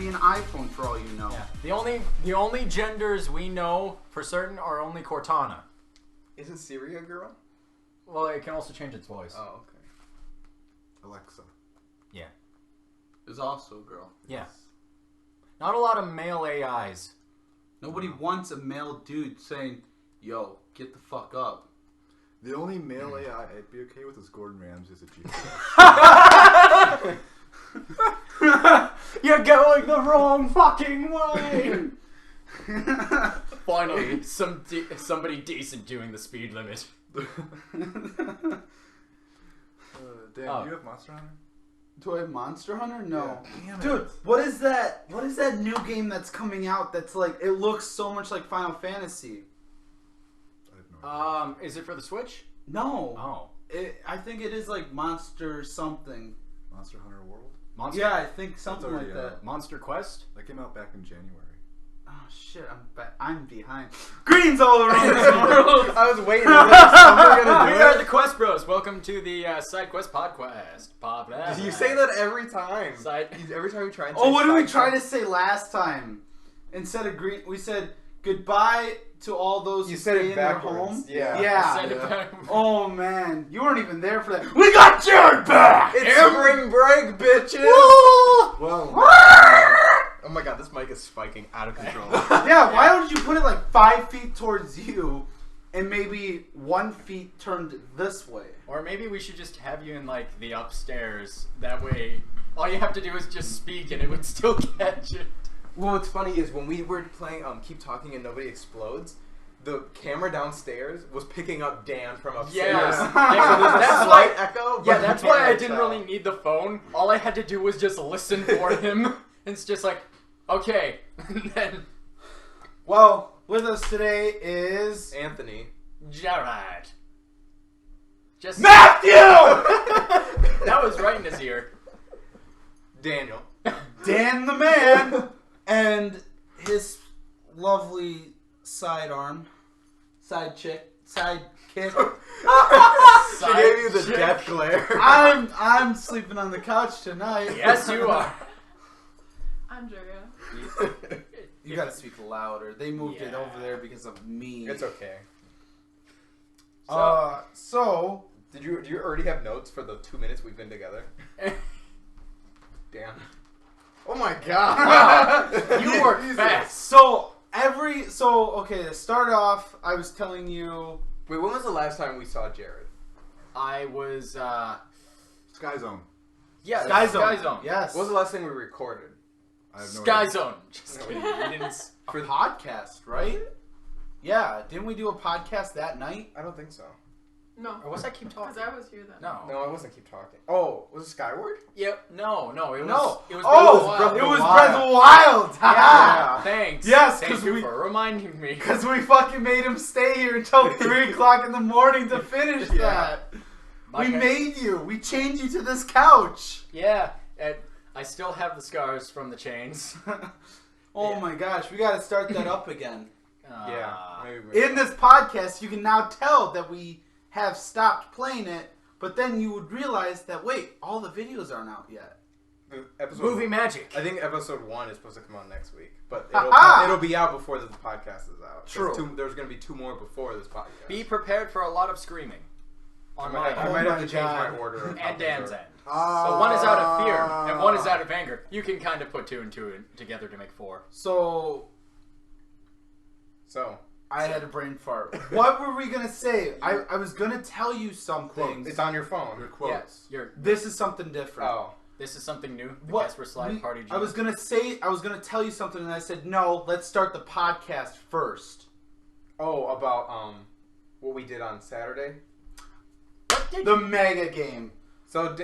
be an iPhone for all you know. Yeah. The only genders we know for certain are only Cortana. Isn't Siri a girl? Well, it can also change its voice. Oh, okay. Alexa. Yeah. Is also a girl. Yeah. Not a lot of male AIs. Nobody wants a male dude saying, "Yo, get the fuck up." The only male AI I'd be okay with is Gordon Ramsay as a GPS. You're going the wrong fucking way. Finally, somebody decent doing the speed limit. Dan, do you have Monster Hunter? Do I have Monster Hunter? No. Yeah. Dude, what is that? What is that new game that's coming out that's like, it looks so much like Final Fantasy? I have no idea. Is it for the Switch? No. Oh. I think it is like Monster something. Monster Hunter World? Monster? Yeah, I think something already like that. Monster Quest? That came out back in January. Oh shit, I'm behind. Greens all around this world. I was waiting. We are are the QuestBros. Welcome to the Side Quest Podcast. You say that every time. Every time we try and say what did we try to say last time? Instead of green, we said goodbye to all those who stay in their home. Yeah. Yeah. Send it back. Oh man, you weren't even there for that. We got Jarod back. It's spring break, bitches. Well, Oh my god, this mic is spiking out of control. Yeah, why don't you put it like 5 feet towards you, and maybe 1 feet turned this way? Or maybe we should just have you in like the upstairs. That way, all you have to do is just speak, and it would still catch it. Well, what's funny is when we were playing Keep Talking and Nobody Explodes, the camera downstairs was picking up Dan from upstairs. Yeah. So there's a That's slight why. echo. Yeah, but that's you why can't I didn't tell. really need the phone. All I had to do was just listen for him. It's just like, okay, and then Well, with us today is Anthony. Jarod. Just Matthew. that was right in his ear. Daniel. Dan the man, and his lovely side kick. She gave you the death glare. I'm sleeping on the couch tonight. Yes, you are. Andrea. You gotta speak louder. They moved it Yeah. over there because of me. It's okay. So Do you already have notes for the 2 minutes we've been together? Damn. Oh my god. You work fast. Okay, to start off, I was telling you. Wait, when was the last time we saw Jarod? I was, Sky Zone. yeah, Sky Sky Zone. Zone. Yes. When was the last thing we recorded? I have no Sky idea. Zone. Just kidding. We didn't. A podcast, right? Yeah. Didn't we do a podcast that night? I don't think so. No. Or was I Keep Because Talking? I was here then. No. No, I wasn't Keep Talking. Oh, was it Skyward? Yep. No. It was. No. It was. Oh, it was Breath of the Wild. Yeah. Thanks. Yes, Thank 'cause you we- for reminding me. Because we fucking made him stay here until 3 o'clock in the morning to finish that. We made you. We chained you to this couch. Yeah. I still have the scars from the chains. Oh my gosh, we got to start that up again. Yeah. Maybe In this podcast, you can now tell that we have stopped playing it, but then you would realize that, wait, all the videos aren't out yet. The episode Movie magic. I think episode 1 is supposed to come out next week, but Ha-ha! it'll be out before the podcast is out. True. There's going to be 2 more before this podcast. Be prepared for a lot of screaming. I On might, my I end. might Oh have my to change my God. order. of And Dan's episode. end. So one is out of fear, and one is out of anger. You can kind of put 2 and 2 together to make 4. So, I had a brain fart. What were we going to say? I was going to tell you something. It's on your phone. Your quotes. Yeah, This is something different. Oh. this is something new. The What? Casper Slide Party. I was gonna tell you something, and I said no. Let's start the podcast first. Oh, about what we did on Saturday. The mega game. So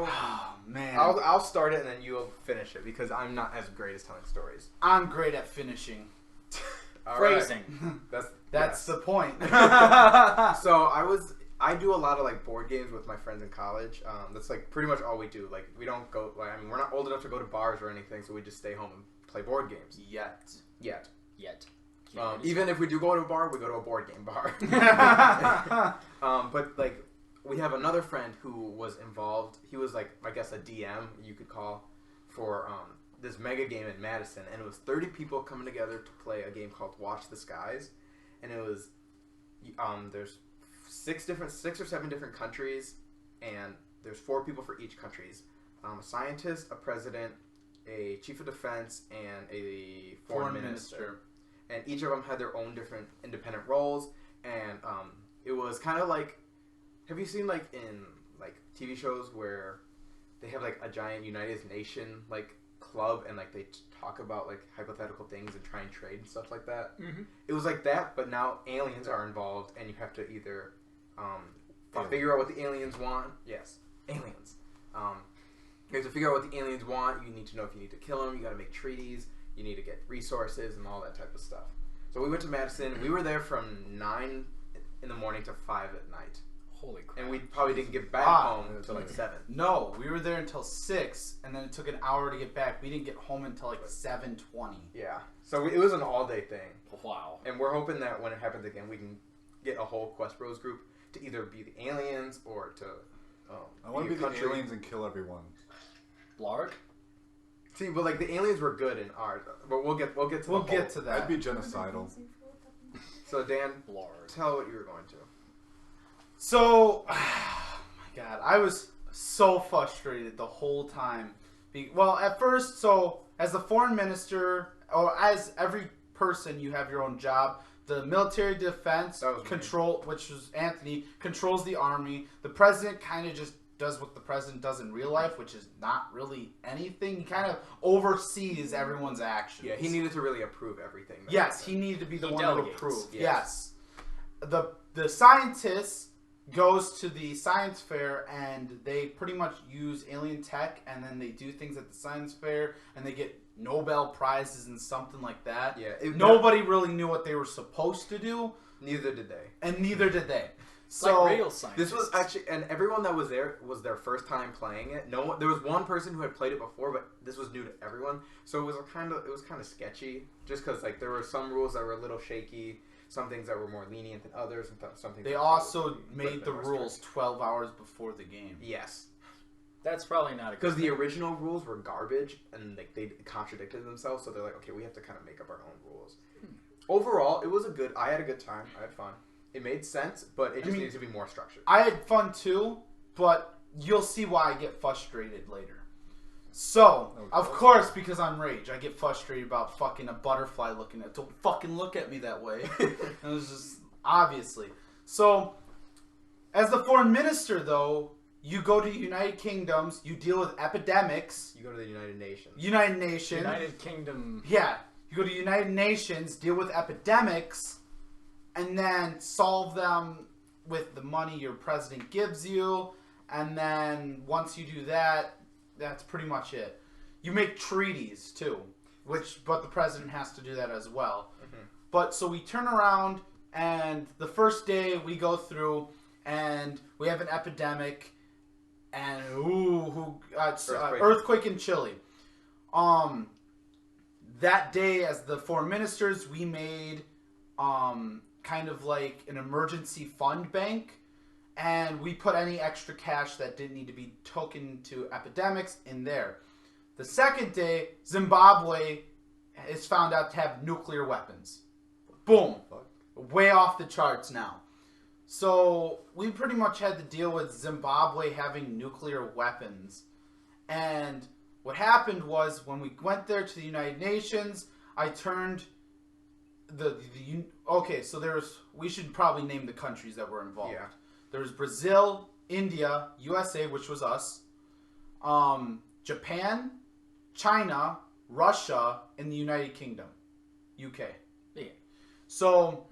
Oh man, I'll start it and then you'll finish it because I'm not as great as telling stories. I'm great at finishing. All Phrasing. Right. That's the point. So I do a lot of like board games with my friends in college. That's like pretty much all we do. Like we don't go. Like, I mean, we're not old enough to go to bars or anything, so we just stay home and play board games. Yet. Yet. Even if we do go to a bar, we go to a board game bar. But like we have another friend who was involved. He was like I guess a DM you could call for this mega game in Madison, and it was 30 people coming together to play a game called Watch the Skies, and it was there's six or seven different countries, and there's 4 people for each countries, a scientist, a president, a chief of defense, and a foreign minister. And each of them had their own different independent roles, and it was kind of like, have you seen like in like TV shows where they have like a giant United Nations like club, and like they talk about like hypothetical things and try and trade and stuff like that? Mm-hmm. It was like that, but now aliens are involved, and you have to either figure out what the aliens want. Yes, aliens. You have to figure out what the aliens want. You need to know if you need to kill them. You got to make treaties. You need to get resources and all that type of stuff. So we went to Madison. We were there from 9 in the morning to 5 at night. Holy crap. And we probably didn't get back home until like 7. No, we were there until 6, and then it took an hour to get back. We didn't get home until like 7:20. Yeah. So it was an all-day thing. Wow. And we're hoping that when it happens again, we can get a whole QuestBros group to either be the aliens or to I want to be the aliens and kill everyone. Blarg? See, but like the aliens were good in ours, but we'll get to that. I'd be genocidal. So Dan, Blarg. tell what you were going to. So, oh my God, I was so frustrated the whole time. Well, at first, so as the foreign minister, or as every person, you have your own job. The military defense which was Anthony, controls the army. The president kind of just does what the president does in real life, which is not really anything. He kind of oversees everyone's actions. Yeah, he needed to really approve everything. Yes, he needed to be the one to approve. Yes. The scientist goes to the science fair, and they pretty much use alien tech, and then they do things at the science fair, and they get Nobel Prizes and something like that. Yeah. Nobody really knew what they were supposed to do. Neither did they. And neither did they. So like real science. This was actually, and everyone that was there was their first time playing it. No one, there was one person who had played it before, but this was new to everyone. So it was kind of sketchy, just because like there were some rules that were a little shaky, some things that were more lenient than others, and some things. They also made the rules 12 hours before the game. Yes. That's probably not a good because the original rules were garbage, and like they contradicted themselves. So they're like, okay, we have to kind of make up our own rules. Overall, it was I had a good time. I had fun. It made sense, but it just needed to be more structured. I had fun too, but you'll see why I get frustrated later. So, of course, because I'm rage, I get frustrated about fucking a butterfly looking at. Don't fucking look at me that way. It was just obviously. So, as the foreign minister, though, you go to United Kingdoms. You deal with epidemics. You go to the United Nations. United Kingdom. Yeah, you go to United Nations, deal with epidemics, and then solve them with the money your president gives you. And then once you do that, that's pretty much it. You make treaties too, but the president has to do that as well. Mm-hmm. But so we turn around, and the first day we go through, and we have an epidemic, and earthquake in Chile. That day, as the foreign ministers, we made kind of like an emergency fund bank, and we put any extra cash that didn't need to be taken to epidemics in there. The second day, Zimbabwe is found out to have nuclear weapons. Boom. Way off the charts now. So we pretty much had to deal with Zimbabwe having nuclear weapons. And what happened was, when we went there to the United Nations, I turned we should probably name the countries that were involved. Yeah. There was Brazil, India, USA, which was us, Japan, China, Russia, and the United Kingdom, UK. Yeah. So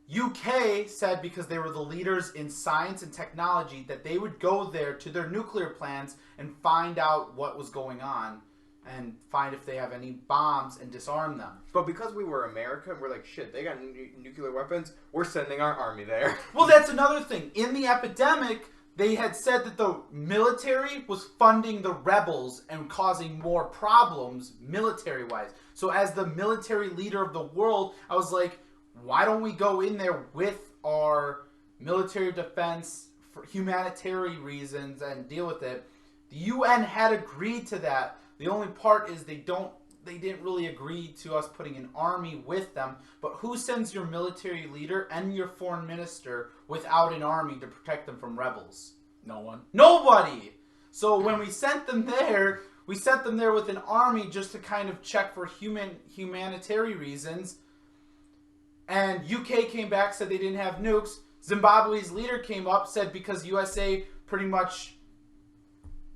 UK said, because they were the leaders in science and technology, that they would go there to their nuclear plants and find out what was going on and find if they have any bombs and disarm them. But because we were America, we're like, shit, they got nuclear weapons, we're sending our army there. Well, that's another thing. In the epidemic, they had said that the military was funding the rebels and causing more problems military-wise. So as the military leader of the world, I was like, why don't we go in there with our military defense for humanitarian reasons and deal with it? The UN had agreed to that. The only part is they don't they didn't really agree to us putting an army with them. But who sends your military leader and your foreign minister without an army to protect them from rebels? No one. Nobody! So when we sent them there with an army just to kind of check for humanitarian reasons. And UK came back, said they didn't have nukes. Zimbabwe's leader came up, said because USA pretty much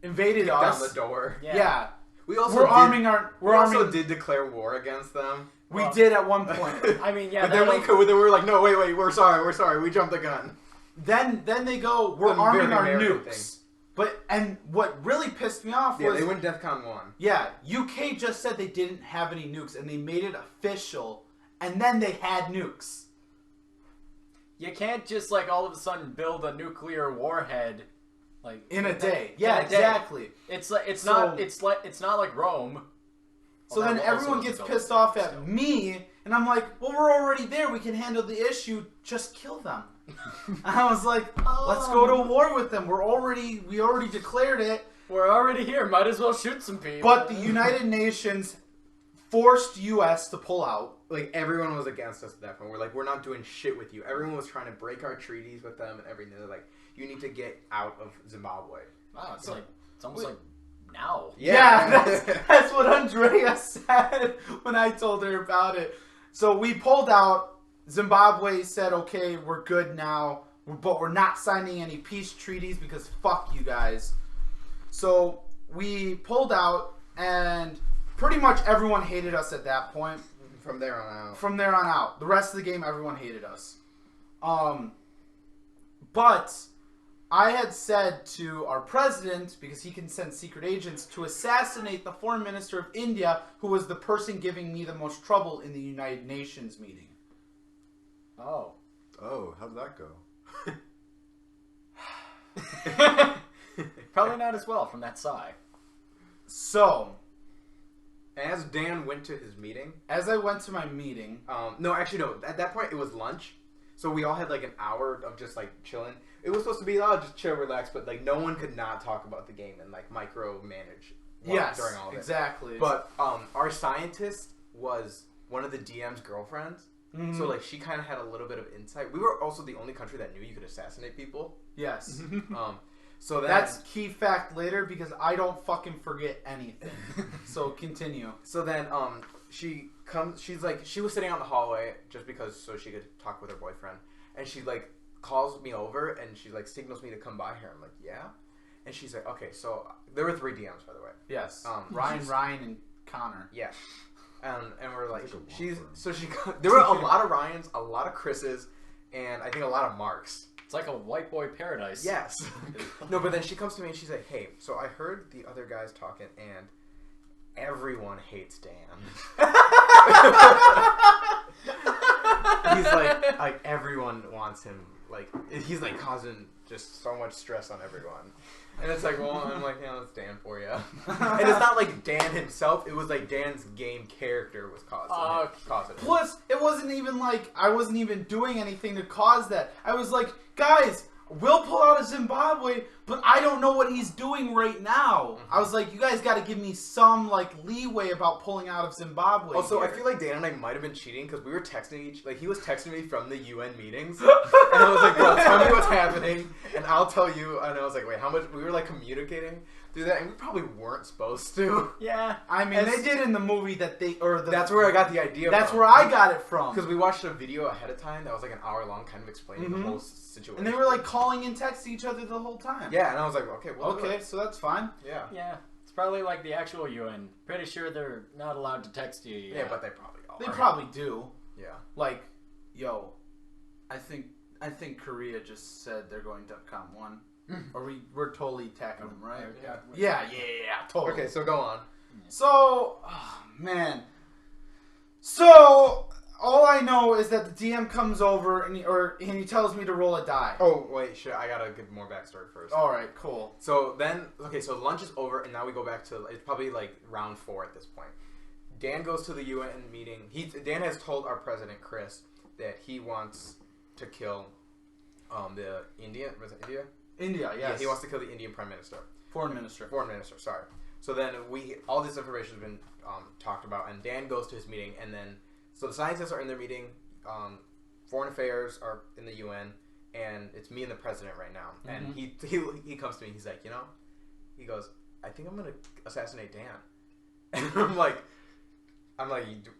invaded us. Down the door. Yeah. We also did declare war against them. We did at one point. I mean, yeah. But then we were like, no, wait, we're sorry, we jumped the gun. Then they go, we're arming our Thing. nukes. And what really pissed me off was... Yeah, they went DEFCON 1. Yeah, UK just said they didn't have any nukes, and they made it official, and then they had nukes. You can't just, like, all of a sudden build a nuclear warhead, like... In a day. Yeah, exactly. It's not like Rome. So then everyone gets pissed off at me, and I'm like, well, we're already there. We can handle the issue. Just kill them. I was like, let's go to war with them. We already declared it. We're already here. Might as well shoot some people. But the United Nations forced US to pull out. Like, everyone was against us at that point. We're like, we're not doing shit with you. Everyone was trying to break our treaties with them and everything. They're like, you need to get out of Zimbabwe. Wow, it's almost like now. Yeah, that's what Andrea said when I told her about it. So we pulled out. Zimbabwe said, okay, we're good now, but we're not signing any peace treaties because fuck you guys. So we pulled out, and pretty much everyone hated us at that point. From there on out. From there on out. The rest of the game, everyone hated us. But I had said to our president, because he can send secret agents, to assassinate the foreign minister of India, who was the person giving me the most trouble in the United Nations meeting. Oh, how did that go? Probably not as well from that side. So, as Dan went to his meeting... As I went to my meeting... No. At that point, it was lunch. So we all had, like, an hour of just, like, chilling. It was supposed to be, just chill, relax, but, like, no one could not talk about the game and, like, micromanage during all of it. Exactly. But our scientist was one of the DM's girlfriends. Mm-hmm. So, like, she kind of had a little bit of insight. We were also the only country that knew you could assassinate people. Yes. So that's key fact later because I don't fucking forget anything. So continue. So then, she comes. She's like, she was sitting out in the hallway just so she could talk with her boyfriend, and she like calls me over and she like signals me to come by here. I'm like, yeah, and she's like, okay. So there were 3 DMs, by the way. Yes. Ryan, and Connor. Yeah. And we're like, there were a lot of Ryans, a lot of Chris's, and I think a lot of Marks. It's like a white boy paradise. Yes. No, but then she comes to me and she's like, hey, so I heard the other guys talking and everyone hates Dan. He's like everyone wants him. Like, he's like causing just so much stress on everyone. And it's like, well, I'm like, yeah, that's Dan for you. And it's not like Dan himself. It was like Dan's game character was causing it. Plus, it wasn't even like I wasn't even doing anything to cause that. I was like, guys, we'll pull out of Zimbabwe, but I don't know what he's doing right now. Mm-hmm. I was like, you guys got to give me some like leeway about pulling out of Zimbabwe. Also, I feel like Dan and I might have been cheating because we were texting he was texting me from the UN meetings, and I was like, bro, tell me what's happening, and I'll tell you. And I was like, wait, how much? We were like communicating through that, and we probably weren't supposed to. Yeah, I mean, they did in the movie that that's where I got the idea. That's where I got it from because we watched a video ahead of time that was like an hour long, kind of explaining the whole situation. And they were like calling and texting each other the whole time. Yeah, and I was like, okay, so that's fine. Yeah. Yeah. It's probably like the actual UN. Pretty sure they're not allowed to text you. Yeah, but they probably are. They probably do. Yeah. Like, yo, I think Korea just said they're going to DEFCON 1. Or we're totally attacking them, right? Yeah, totally. Okay, so go on. So, oh, man. So, all I know is that the DM comes over and he tells me to roll a die. Oh, wait, shit, I gotta give more backstory first. Alright, cool. So then, so lunch is over, and now we go back to, it's probably like round 4 at this point. Dan goes to the UN meeting. Dan has told our president, Chris, that he wants to kill was it India? India, yes. Yeah, he wants to kill the Indian Prime Minister. Foreign Minister, sorry. So then all this information has been talked about, and Dan goes to his meeting, and then so the scientists are in their meeting, foreign affairs are in the UN, and it's me and the president right now. And he comes to me, he's like, he goes, I think I'm gonna assassinate Dan. And I'm like,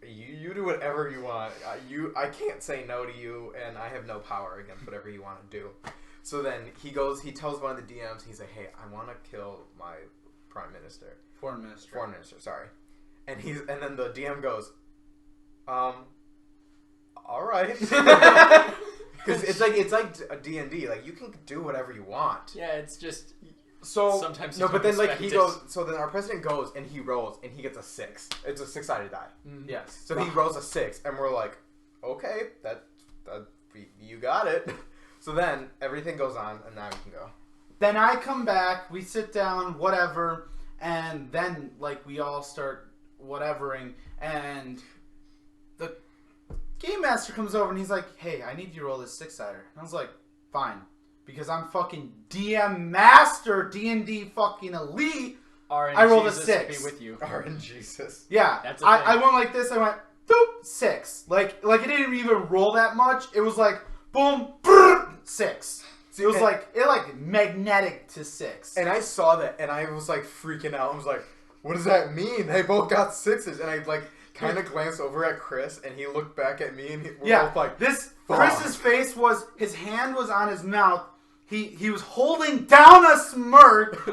you do whatever you want. I can't say no to you, and I have no power against whatever you want to do. So then he tells one of the DMs, he's like, hey, I want to kill my foreign minister, sorry. And then the DM goes, all right. Because it's like a D&D, like you can do whatever you want. Yeah, it's just so sometimes no, but then like he goes. So then our president goes and he rolls and he gets a 6. It's a 6-sided die. Mm-hmm. Yes. So he rolls a 6, and we're like, okay, that you got it. So then everything goes on, and now we can go. Then I come back, we sit down, whatever, and then like we all start whatevering, and the game master comes over and he's like, hey, I need you to roll this 6-sider. And I was like, fine. Because I'm fucking DM master, D&D fucking elite. I rolled a 6. Be with you. RNGesus. Yeah. That's I went like this, I went, boop, 6. Like it didn't even roll that much. It was like, boom, brrr, 6. So it was like magnetic to 6. And I saw that, and I was like freaking out. I was like, what does that mean? They both got 6s. And I like kind of glanced over at Chris, and he looked back at me, and we're both like, Chris's face was, his hand was on his mouth. He was holding down a smirk,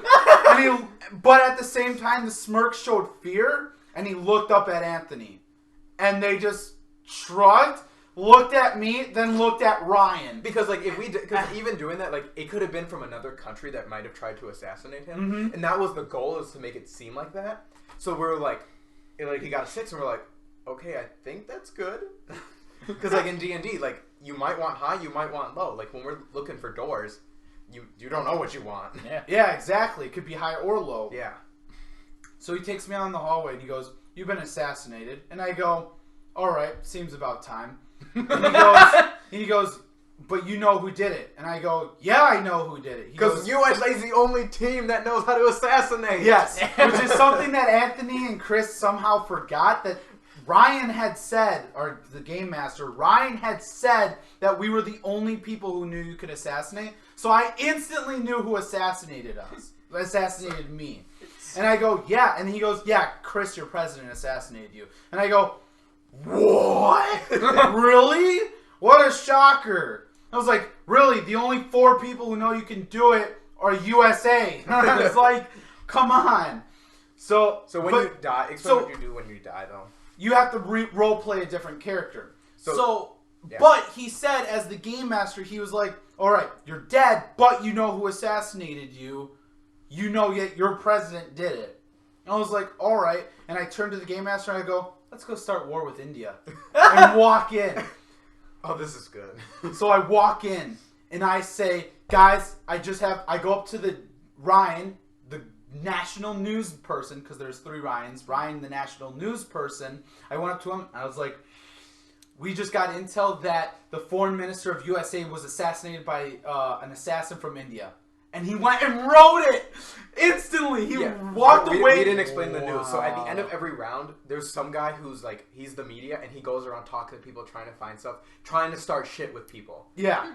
but at the same time, the smirk showed fear, and he looked up at Anthony. And they just shrugged, looked at me, then looked at Ryan. Because like because even doing that, like it could have been from another country that might have tried to assassinate him, and that was the goal, is to make it seem like that. So we're like he got a 6, and we're like, okay, I think that's good. Because like in D&D, like you might want high, you might want low. Like when we're looking for doors, you don't know what you want. Yeah, exactly. It could be high or low. Yeah. So he takes me out in the hallway and he goes, you've been assassinated. And I go, all right, seems about time. And he goes, but you know who did it. And I go, yeah, I know who did it. Because USA is the only team that knows how to assassinate. Yes, which is something that Anthony and Chris somehow forgot, that Ryan had said, or the game master, Ryan had said that we were the only people who knew you could assassinate. So I instantly knew who assassinated me. And I go, yeah. And he goes, yeah, Chris, your president, assassinated you. And I go, what? Really? What a shocker. I was like, really? The only 4 people who know you can do it are USA. It's like, come on. So when you die, explain what you do when you die, though. You have to role play a different character. Yeah. But he said, as the game master, he was like, all right, you're dead, but you know who assassinated you. You know yet your president did it. And I was like, all right. And I turned to the game master and I go, let's go start war with India. And walk in. Oh, this is good. So I walk in and I say, guys, I go up to the Ryan, the national news person, because there's 3 Ryans. Ryan, the national news person. I went up to him and I was like, we just got intel that the foreign minister of USA was assassinated by an assassin from India. And he went and wrote it instantly. He walked away. We didn't explain the news. So at the end of every round, there's some guy who's like, he's the media, and he goes around talking to people, trying to find stuff, trying to start shit with people. Yeah.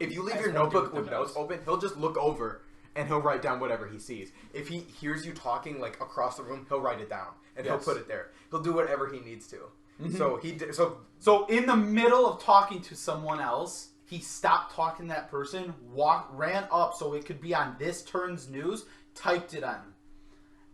If you leave your notebook with notes open, he'll just look over and he'll write down whatever he sees. If he hears you talking like across the room, he'll write it down and he'll put it there. He'll do whatever he needs to. Mm-hmm. So in the middle of talking to someone else, he stopped talking to that person, ran up so it could be on this turn's news, typed it on.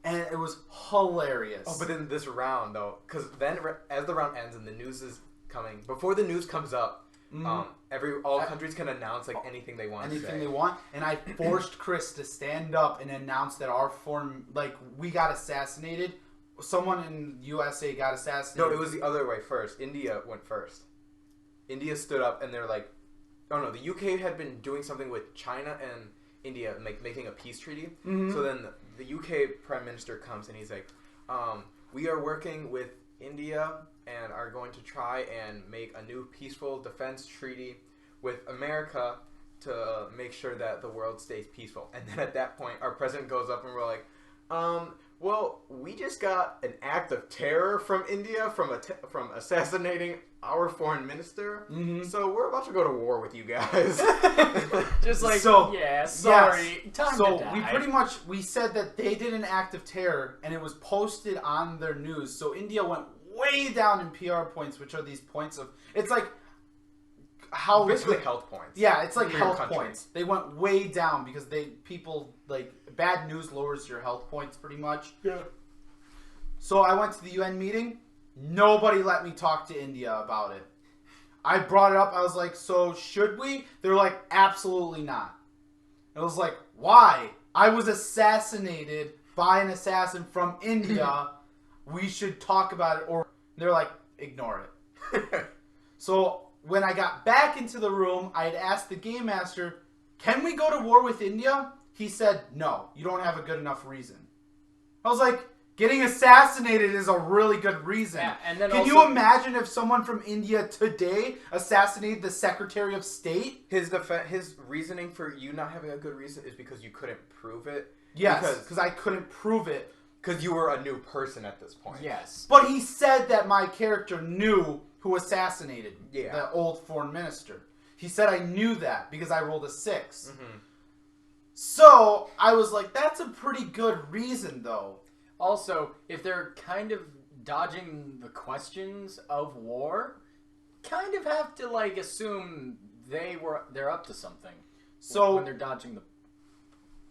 And it was hilarious. Oh, but in this round, though, because then as the round ends and the news is coming, before the news comes up, all countries can announce like anything they want. Anything they want. And I forced Chris to stand up and announce that we got assassinated. Someone in USA got assassinated. No, it was the other way first. India went first. India stood up and they're like, oh no, the UK had been doing something with China and India, making a peace treaty. Mm-hmm. So then the UK Prime Minister comes and he's like, we are working with India and are going to try and make a new peaceful defense treaty with America to make sure that the world stays peaceful. And then at that point, our president goes up and we're like, well, we just got an act of terror from India from assassinating our foreign minister. Mm-hmm. So we're about to go to war with you guys. Just like, So, sorry, yes. time So to die. we said that they did an act of terror, and it was posted on their news. So India went way down in PR points, which are these points of, it's like how Basically health points. Yeah, it's like for your health country. points. They went way down because bad news lowers your health points pretty much. Yeah. So I went to the UN meeting. Nobody let me talk to India about it. I brought it up. I was like, so should we? They're like, absolutely not. I was like, why? I was assassinated by an assassin from India. We should talk about it. Or they're like, ignore it. So when I got back into the room, I had asked the game master, can we go to war with India? He said, no, you don't have a good enough reason. I was like, getting assassinated is a really good reason. Yeah, and then Can also, you imagine if someone from India today assassinated the Secretary of State? His reasoning for you not having a good reason is because you couldn't prove it. Yes, because I couldn't prove it. Because you were a new person at this point. Yes. But he said that my character knew who assassinated the old foreign minister. He said I knew that because I rolled a 6. Mm-hmm. So I was like, that's a pretty good reason, though. Also, if they're kind of dodging the questions of war, kind of have to like assume they're up to something. So when they're dodging the,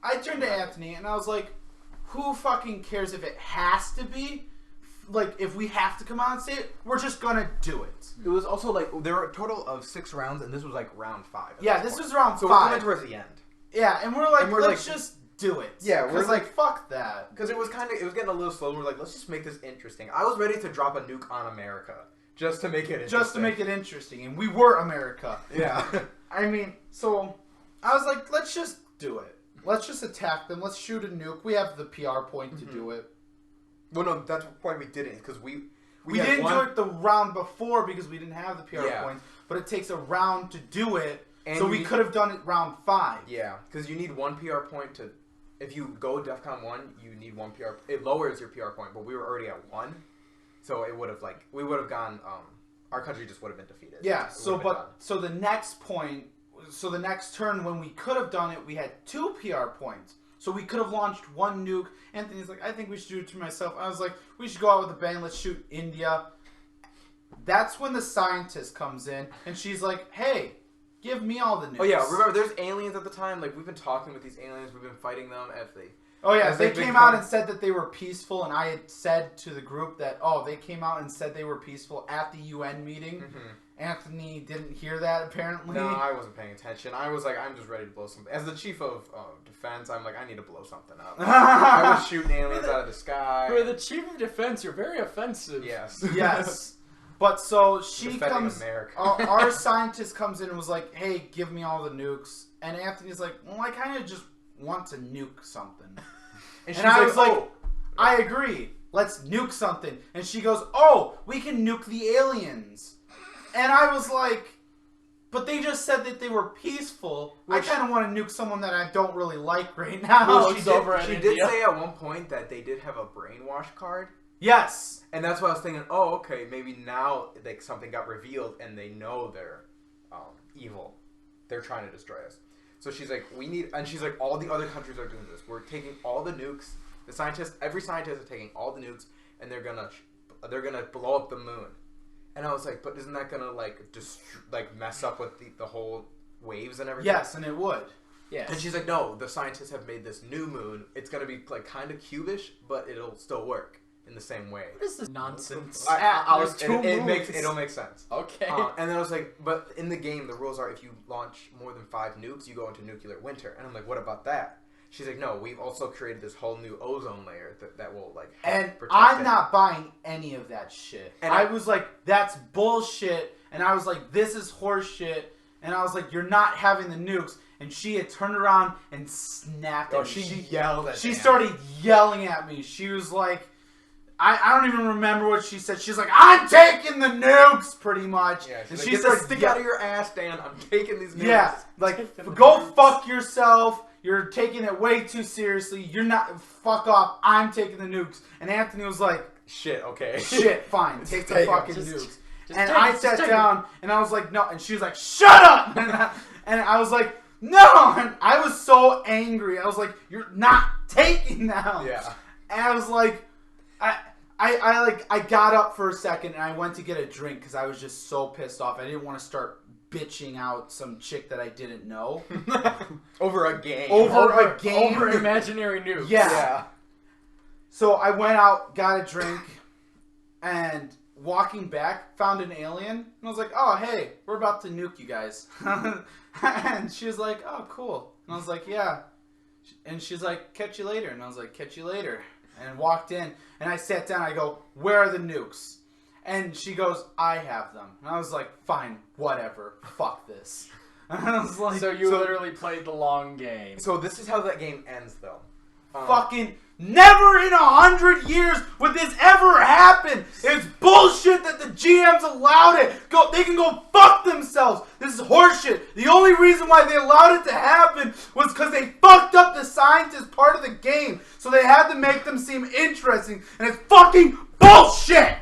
I turned to Anthony and I was like, who fucking cares if it has to be? Like, if we have to come out and say it, we're just gonna do it. It was also like, there were a total of 6 rounds, and this was like round 5. Yeah, this was round so 5. So we're coming 5. towards the end. Yeah, and we're like, let's just do it. Yeah, we're like, fuck that. Because it was getting a little slow. We're like, let's just make this interesting. I was ready to drop a nuke on America just to make it interesting. Just to make it interesting, and we were America. Yeah. I mean, so I was like, let's just do it. Let's just attack them. Let's shoot a nuke. We have the PR point to do it. Well, no, that's the point we didn't, because we didn't do it the round before because we didn't have the PR points, but it takes a round to do it, and so we could have done it round 5. Yeah, because you need 1 PR point to, if you go DEFCON 1, you need 1 PR, it lowers your PR point, but we were already at 1, so it would have, like, we would have gone, our country just would have been defeated. Yeah, so the next point, so the next turn when we could have done it, we had 2 PR points. So we could have launched 1 nuke. Anthony's like, I think we should do it to myself. I was like, we should go out with a bang. Let's shoot India. That's when the scientist comes in, and she's like, hey, give me all the nukes. Oh, yeah, remember, there's aliens at the time. Like, we've been talking with these aliens. We've been fighting them as they... Oh, yeah, they came out and said that they were peaceful, and I had said to the group that, they came out and said they were peaceful at the UN meeting. Mm-hmm. Anthony didn't hear that, apparently. No, I wasn't paying attention. I was like, I'm just ready to blow something. As the chief of defense, I'm like, I need to blow something up. I was shooting aliens out of the sky. For the chief of defense, you're very offensive. Yes. Yes. But so she Defending comes... America. Our scientist comes in and was like, hey, give me all the nukes. And Anthony's like, well, I kind of just want to nuke something. And I was like, I agree. Let's nuke something. And she goes, we can nuke the aliens. And I was like, but they just said that they were peaceful. I kind of want to nuke someone that I don't really like right now. Well, she did say at one point that they did have a brainwash card. Yes. And that's why I was thinking, okay, maybe now like something got revealed and they know they're evil. They're trying to destroy us. So she's like, and she's like, all the other countries are doing this. We're taking all the nukes. Every scientist is taking all the nukes, and they're gonna blow up the moon. And I was like, but isn't that gonna like mess up with the whole waves and everything? Yes, and it would. Yes. And she's like, no, the scientists have made this new moon. It's gonna be like kind of cubish, but it'll still work in the same way. What is this nonsense? It'll make sense. Okay. And then I was like, but in the game, the rules are if you launch more than 5 nukes, you go into nuclear winter. And I'm like, what about that? She's like, no, we've also created this whole new ozone layer that will like help and protect I'm it. not buying any of that shit. And I was like, that's bullshit. And I was like, this is horse shit. And I was like, you're not having the nukes. And she had turned around and snapped at me. She yelled at me. She started yelling at me. She was like, I don't even remember what she said. She's like, I'm taking the nukes, pretty much. Yeah, and like, she stick out of your ass, Dan. I'm taking these nukes. Yeah, like, go fuck yourself. you're taking it way too seriously. You're not, fuck off, I'm taking the nukes. And Anthony was like, Shit, okay. shit, fine, take the take 'em. fucking Just nukes. take And it, I just sat take down, and I was like, no. And she was like, shut up! And I was like, no! And I was so angry. I was like, you're not taking them! Yeah. And I was like, I got up for a second, and I went to get a drink, because I was just so pissed off. I didn't want to start bitching out some chick that I didn't know. Over a game. Over a game? Over imaginary nukes. Yeah. So I went out, got a drink, and walking back, found an alien, and I was like, oh, hey, we're about to nuke you guys. And she was like, oh, cool. And I was like, yeah. And she's like, catch you later. And I was like, catch you later. And walked in, and I sat down, I go, where are the nukes? And she goes, I have them. And I was like, fine, whatever, fuck this. And I was like, So you literally played the long game. So this is how that game ends, though. fucking never in 100 years would this ever happen. It's bullshit that the GMs allowed it. They can go fuck themselves. This is horseshit. The only reason why they allowed it to happen was because they fucked up the scientist part of the game. So they had to make them seem interesting. And it's fucking bullshit.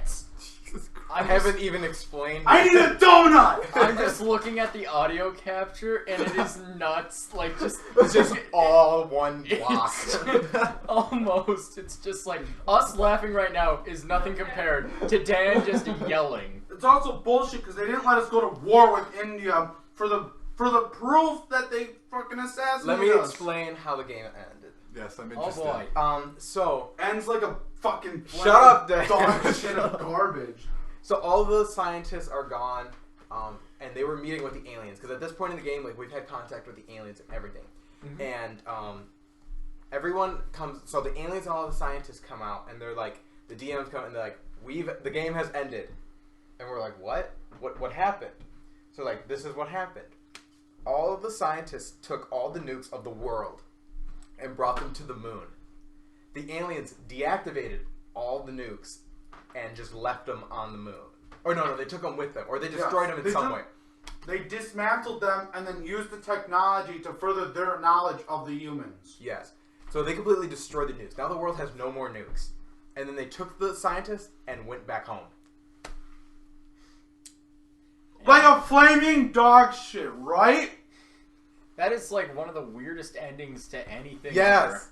I haven't even explained. I need a donut. I'm just looking at the audio capture, and it is nuts. Like, just... It's just all one block. Almost. It's just like, us laughing right now is nothing compared to Dan just yelling. It's also bullshit because they didn't let us go to war with India for the proof that they fucking assassinated Let me us. explain how the game ended. Yes, I'm Oh interested. boy. So Ends like a fucking Shut up, Dan. dog shit of garbage. So all the scientists are gone, and they were meeting with the aliens because at this point in the game, like we've had contact with the aliens and everything, and everyone comes. So the aliens and all the scientists come out, and they're like, the DMs come and they're like, the game has ended, and we're like, what? What happened? So like, this is what happened. All of the scientists took all the nukes of the world and brought them to the moon. The aliens deactivated all the nukes and just left them on the moon. Or no, they took them with them. Or they destroyed them in some way. They dismantled them and then used the technology to further their knowledge of the humans. Yes. So they completely destroyed the nukes. Now the world has no more nukes. And then they took the scientists and went back home. Like a flaming dog shit, right? That is like one of the weirdest endings to anything Yes.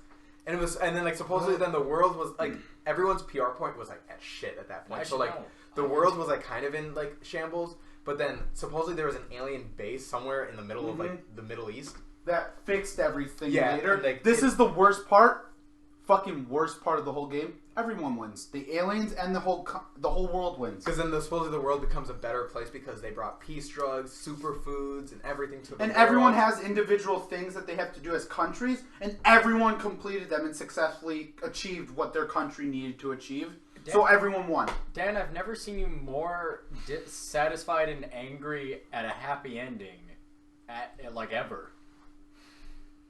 ever. And then like supposedly then the world was like everyone's PR point was like at shit at that point. So like the world was like kind of in like shambles, but then supposedly there was an alien base somewhere in the middle of like the Middle East. That fixed everything Yeah, later. and, like, this is the worst part. Fucking worst part of the whole game. Everyone wins. The aliens and the whole world wins. Because then supposedly the world becomes a better place because they brought peace drugs, superfoods, and everything to the And world. everyone has individual things that they have to do as countries, and everyone completed them and successfully achieved what their country needed to achieve. So everyone won. Dan, I've never seen you more satisfied and angry at a happy ending, like ever.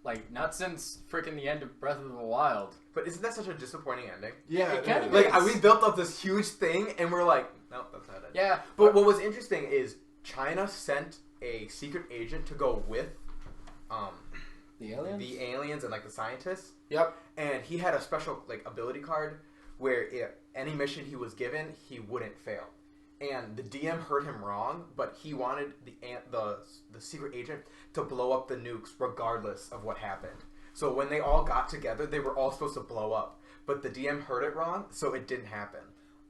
Like, not since freaking the end of Breath of the Wild. But isn't that such a disappointing ending? Yeah, It kind of Like, is. we built up this huge thing, and we're like, no, that's not it. Yeah. But what was interesting is China sent a secret agent to go with The aliens? the aliens and, like, the scientists. Yep. And he had a special, like, ability card where any mission he was given, he wouldn't fail. And the DM heard him wrong, but he wanted the secret agent to blow up the nukes regardless of what happened. So when they all got together, they were all supposed to blow up. But the DM heard it wrong, so it didn't happen.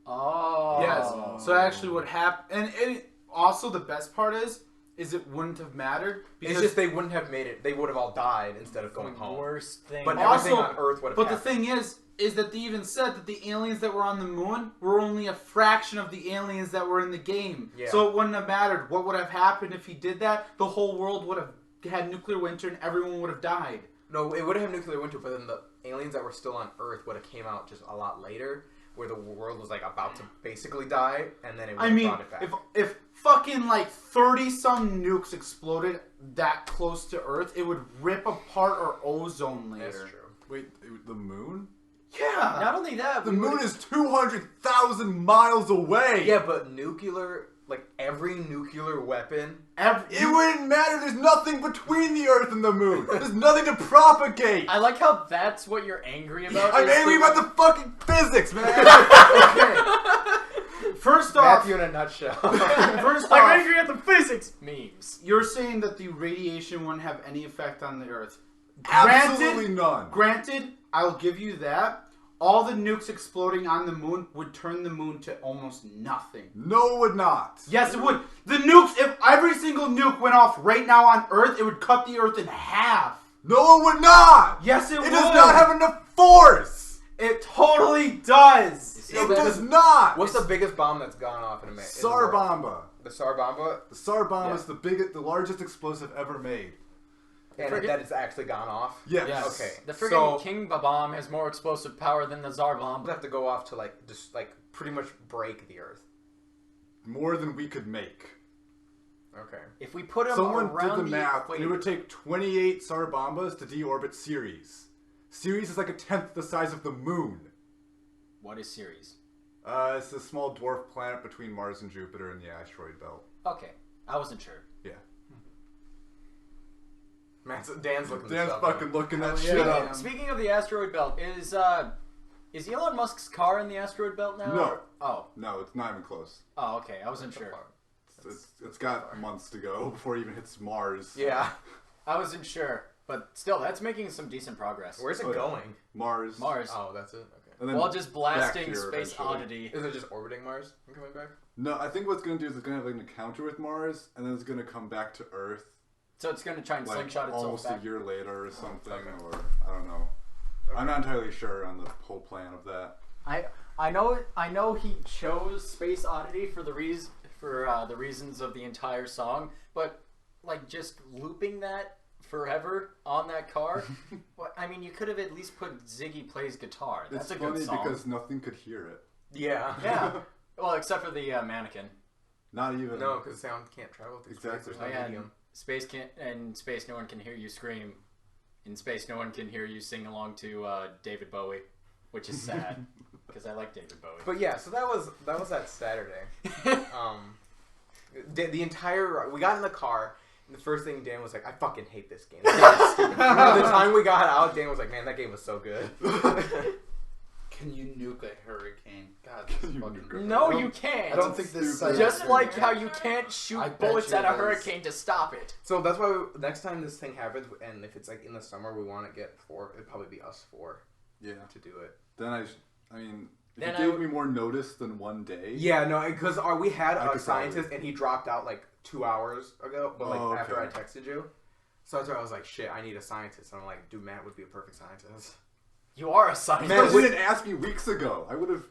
Oh. Yes. So actually what happened... And also the best part is it wouldn't have mattered. It's just they wouldn't have made it. They would have all died instead of going home. Worst thing. But Also- everything on Earth would have But happened. the thing is that they even said that the aliens that were on the moon were only a fraction of the aliens that were in the game. Yeah. So it wouldn't have mattered. What would have happened if he did that? The whole world would have had nuclear winter and everyone would have died. No, it would have nuclear winter, but then the aliens that were still on Earth would have came out just a lot later, where the world was like about to basically die, and then it would have brought it back. if fucking like 30-some nukes exploded that close to Earth, it would rip apart our ozone layer. That's true. Wait, the moon? Yeah. Not only that, The moon is 200,000 miles away! Yeah, but nuclear like every nuclear weapon. It wouldn't matter. There's nothing between the Earth and the Moon. There's nothing to propagate. I like how that's what you're angry about. I'm angry about the fucking physics, man. First off, Matthew in a nutshell. first I'm off, angry at the physics memes. you're saying that the radiation wouldn't have any effect on the Earth. Absolutely none. Granted, I'll give you that. All the nukes exploding on the moon would turn the moon to almost nothing. No, it would not. Yes, it would. The nukes, if every single nuke went off right now on Earth, it would cut the Earth in half. No, it would not. Yes, it would. It does not have enough force. It totally does. It does not. What's the biggest bomb that's gone off in America? Tsar Bomba. The Tsar Bomba? The Tsar Bomba Yeah. is the largest explosive ever made. And that it's actually gone off? Yes. Yes. Okay. The freaking So, King Bomb has more explosive power than the Tsar Bomb. would have to go off to just pretty much break the Earth. More than we could make. Okay. If we put them Someone around did the math, and equator, it would take 28 Tsar Bombas to deorbit Ceres. Ceres is like a tenth the size of the moon. What is Ceres? It's a small dwarf planet between Mars and Jupiter in the asteroid belt. Okay, I wasn't sure. Yeah. Man, Dan's looking this Dan's up, fucking looking that Hell shit yeah. up. Speaking of the asteroid belt, is Elon Musk's car in the asteroid belt now? No. Or- Oh. No, it's not even close. Oh, okay. I wasn't sure. It's got months to go before it even hits Mars. Yeah. I wasn't sure. But still, that's making some decent progress. Where's it Oh, yeah. going? Mars. Mars. Oh, that's it? Okay. And then While just blasting back here Space eventually. Oddity. Is it just orbiting Mars and coming back? No, I think what's going to do is it's going to have like an encounter with Mars, and then it's going to come back to Earth So it's going to try and like slingshot itself almost back. a year later or something, Okay. or I don't know. I'm not entirely sure on the whole plan of that. I know he chose Space Oddity for the reasons of the entire song, but like just looping that forever on that car. I mean, you could have at least put Ziggy Plays Guitar. That's It's a good funny song. because nothing could hear it. Yeah. Yeah. Well, except for the mannequin. Not even. No, because sound can't travel through Exactly. space. Oh, There's no yeah, medium. space can't. In space, no one can hear you scream. In space, no one can hear you sing along to David Bowie, which is sad because I like David Bowie. But yeah, so that was that Saturday. The entire we got in the car, and the first thing Dan was like, "I fucking hate this game." This game is stupid." By the time we got out, Dan was like, "Man, that game was so good." Can you nuke a hurricane? God, this You fucking... nuke a No, hurricane. you can't. I don't think this Stupid. site Just is like gonna- how you can't shoot I bet bullets you at a it is. hurricane to stop it. So that's why next time this thing happens, and if it's like in the summer, we want to get four. It'd probably be us four Yeah. to do it. Then I mean, if Then you gave I- me more notice than one day. Yeah, no, because we had I a could scientist, probably- and he dropped out like 2 hours ago. But like Oh, after I okay. texted you, so that's why I was like, "Shit, I need a scientist." And I'm like, "Dude, Matt would be a perfect scientist." You are a scientist. Man, you didn't ask me weeks ago. I would have.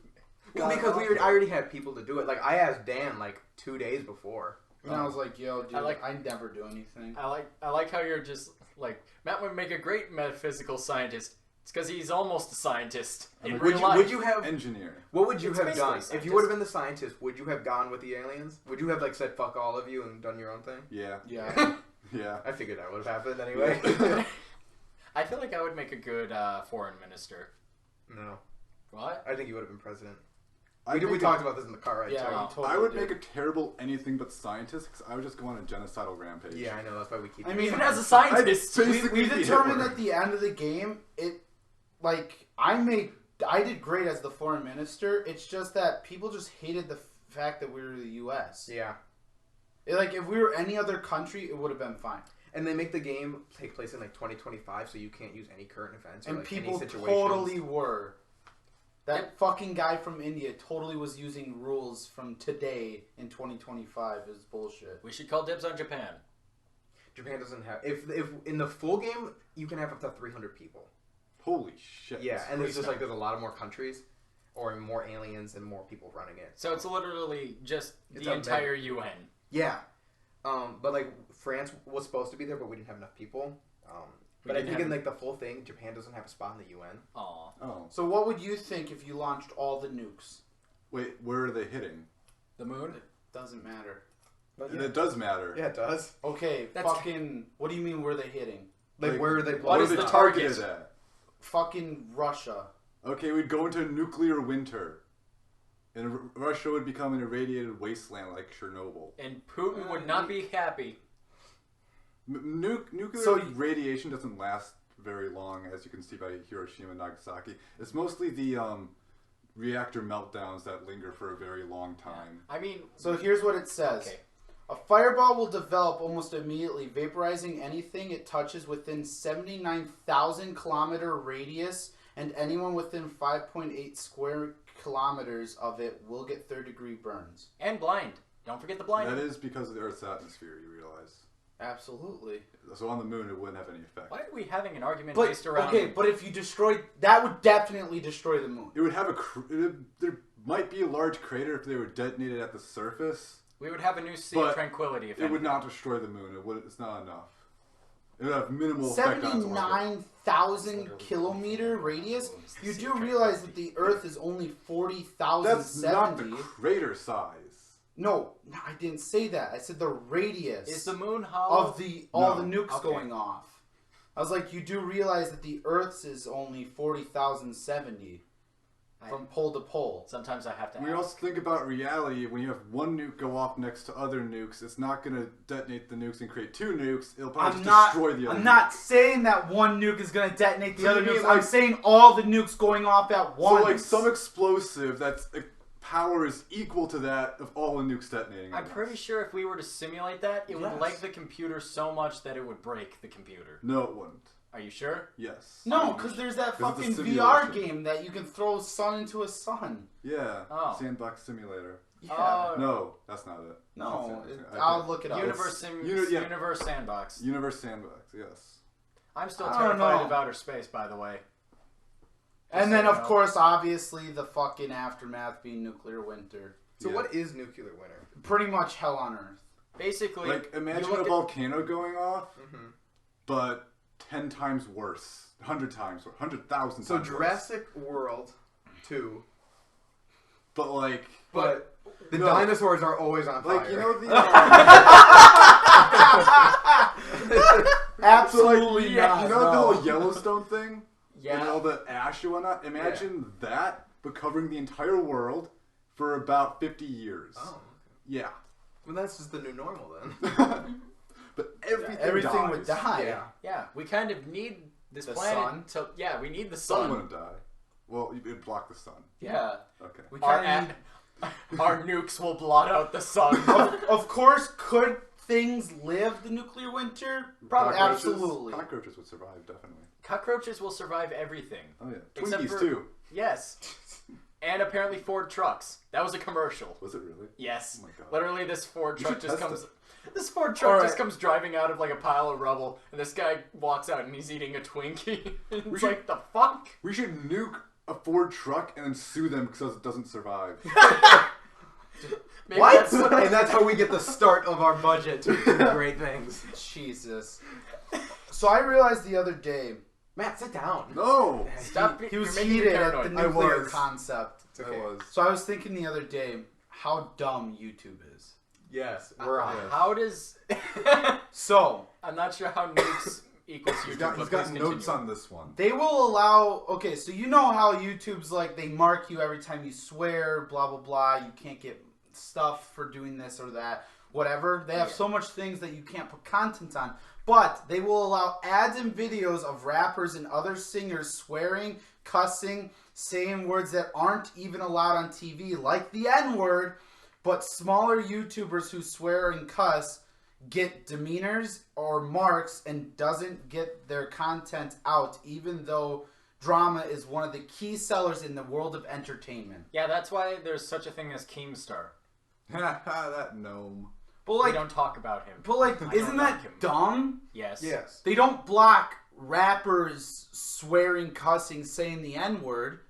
Well, because I already had people to do it. Like I asked Dan like 2 days before. And I was like, yo, dude, I I like- never do anything. I like how you're just like Matt would make a great metaphysical scientist. It's because he's almost a scientist in Would real Would life. you, would you have? Engineer. What would you It's have basically done a if scientist. you would have been the scientist? Would you have gone with the aliens? Would you have like said fuck all of you and done your own thing? Yeah. Yeah. Yeah. I figured that would have happened anyway. I feel like I would make a good foreign minister. No, What? I think you would have been president. I We think talked about this in the car, right? Yeah, too? we totally I would did. make a terrible anything but scientist because I would just go on a genocidal rampage. Yeah, I know. That's why we keep. I doing mean, Even it. as a scientist, I- we basically the determined Hitler. at the end of the game, I did great as the foreign minister. It's just that people just hated the fact that we were the U.S. Yeah, If we were any other country, it would have been fine. and they make the game take place in like 2025, so you can't use any current events or And like people any situations. totally were. That fucking guy from India totally was using rules from today in 2025 is bullshit. we should call dibs on Japan. Japan doesn't have. If in the full game you can have up to 300 people. Holy shit. Yeah, and there's just crazy. like there's a lot of more countries, or more aliens and more people running it. So it's literally just It's the a entire UN. Yeah, but like France was supposed to be there, but we didn't have enough people. But I didn't think have- in like the full thing, Japan doesn't have a spot in the UN. Aw. Oh. So what would you think if you launched all the nukes? Wait, where are they hitting? The moon? Doesn't matter. But And it does matter. yeah, it does. Okay, That's- fucking... What do you mean where they hitting? Like where are they? What Where is are they the targeted target? at? Fucking Russia. Okay, we'd go into nuclear winter. and Russia would become an irradiated wasteland like Chernobyl. And Putin would not be happy. Nuclear radiation doesn't last very long, as you can see by Hiroshima and Nagasaki. It's mostly the reactor meltdowns that linger for a very long time. I mean... So here's what it says. Okay. A fireball will develop almost immediately, vaporizing anything it touches within 79,000 kilometer radius, and anyone within 5.8 square kilometers of it will get third-degree burns. And blind. Don't forget the blind. That is because of the Earth's atmosphere, you realize. Absolutely. So on the moon, it wouldn't have any effect. Why are we having an argument based around... Okay, but if you destroyed... That would definitely destroy the moon. It would have there might be a large crater if they were detonated at the surface. We would have a new sea of tranquility if it would not destroy the moon. It's not enough. It would have minimal effect on its orbit. 79,000 kilometer radius? You do realize that the Earth is only 40,070. That's not the crater size. No, I didn't say that. I said the radius. Is the moon hollow? Of all the nukes going off. I was like, you do realize that the Earth's is only 40,070 from pole to pole. Sometimes I have to We also think about reality. When you have one nuke go off next to other nukes, it's not going to detonate the nukes and create two nukes. It'll probably destroy the other I'm not nuke. saying that one nuke is going to detonate the other nukes. Like, I'm saying all the nukes going off at once. So like some explosive that's... power is equal to that of all the nukes detonating. I'm pretty sure if we were to simulate that, it would lag the computer so much that it would break the computer. No, it wouldn't. Are you sure? Yes. No, because there's that fucking VR game that you can throw sun into a sun. Yeah. Oh. Sandbox Simulator. Yeah. No, that's not it. No, I'll look it up. Universe Sandbox. Universe Sandbox, yes. I'm still terrified of outer space, by the way. And then, of course, obviously, the fucking aftermath being nuclear winter. So what is nuclear winter? Pretty much hell on Earth. Basically, like, imagine a volcano going off, but 10 times worse. 100 times, 100,000 times worse. So Jurassic World 2. But, like... But the dinosaurs are always on fire. Like, you know the... Absolutely not. You know the whole Yellowstone thing? Yeah. And all the ash and whatnot? Imagine that, but covering the entire world for about 50 years. Oh. Yeah. Well, that's just the new normal then. But everything dies. Would die. Yeah. Yeah, we kind of need this the planet to... Yeah, we need the sun. Sun wouldn't die. Well, it'd block the sun. Yeah. Okay. We kind our nukes will blot out the sun. Of course, could things live the nuclear winter? Probably. Absolutely. Cockroaches would survive, definitely. Cockroaches will survive everything. Oh, yeah. Except Twinkies, for- too. Yes. And apparently Ford trucks. That was a commercial. Was it really? Yes. Oh my God. Literally, this Ford We truck should just test comes... it. This Ford truck just comes driving out of like a pile of rubble, and this guy walks out and he's eating a Twinkie. It's like, the fuck? We should nuke a Ford truck and then sue them because it doesn't survive. Maybe What? And that's how we get the start of our budget to do great things. Jesus. So I realized the other day... Matt, sit down. No! Stop. He was you're making me heated at paranoid. the I nuclear was. concept. It's okay. I was. So I was thinking the other day how dumb YouTube is. Yes, we're on. How does... So... I'm not sure how nukes equals YouTube, He's but got please notes continue. on this one. They will allow... Okay, so you know how YouTube's like, they mark you every time you swear, blah, blah, blah. You can't get stuff for doing this or that, whatever. They have so much things that you can't put content on. But they will allow ads and videos of rappers and other singers swearing, cussing, saying words that aren't even allowed on TV, like the N-word. But smaller YouTubers who swear and cuss get demeanors or marks and doesn't get their content out, even though drama is one of the key sellers in the world of entertainment. Yeah, that's why there's such a thing as Keemstar. That gnome. But like, We don't talk about him. but like, I isn't don't that like him. dumb? Yes. Yes. They don't block rappers swearing, cussing, saying the N-word,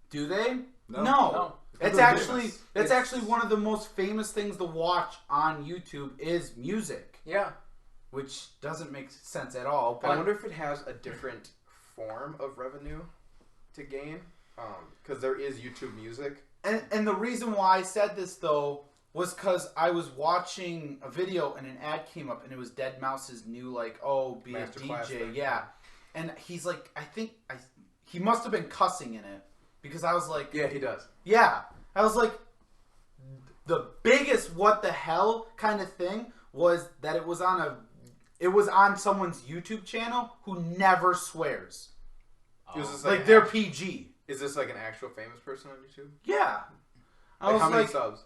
do they? No. That's They're actually famous. that's actually one of the most famous things to watch on YouTube is music, Yeah. which doesn't make sense at all. I But wonder if it has a different form of revenue to gain. Because there is YouTube Music. and the reason why I said this though was because I was watching a video and an ad came up and it was Dead Mouse's new be Masterclass a DJ, thing. yeah. And he's like, he must have been cussing in it because I was like, Yeah, he does. yeah. I was like, the biggest what the hell kind of thing was that it was on someone's YouTube channel who never swears. Is this Like they're PG. Is this like an actual famous person on YouTube? Yeah. Like, how many subs?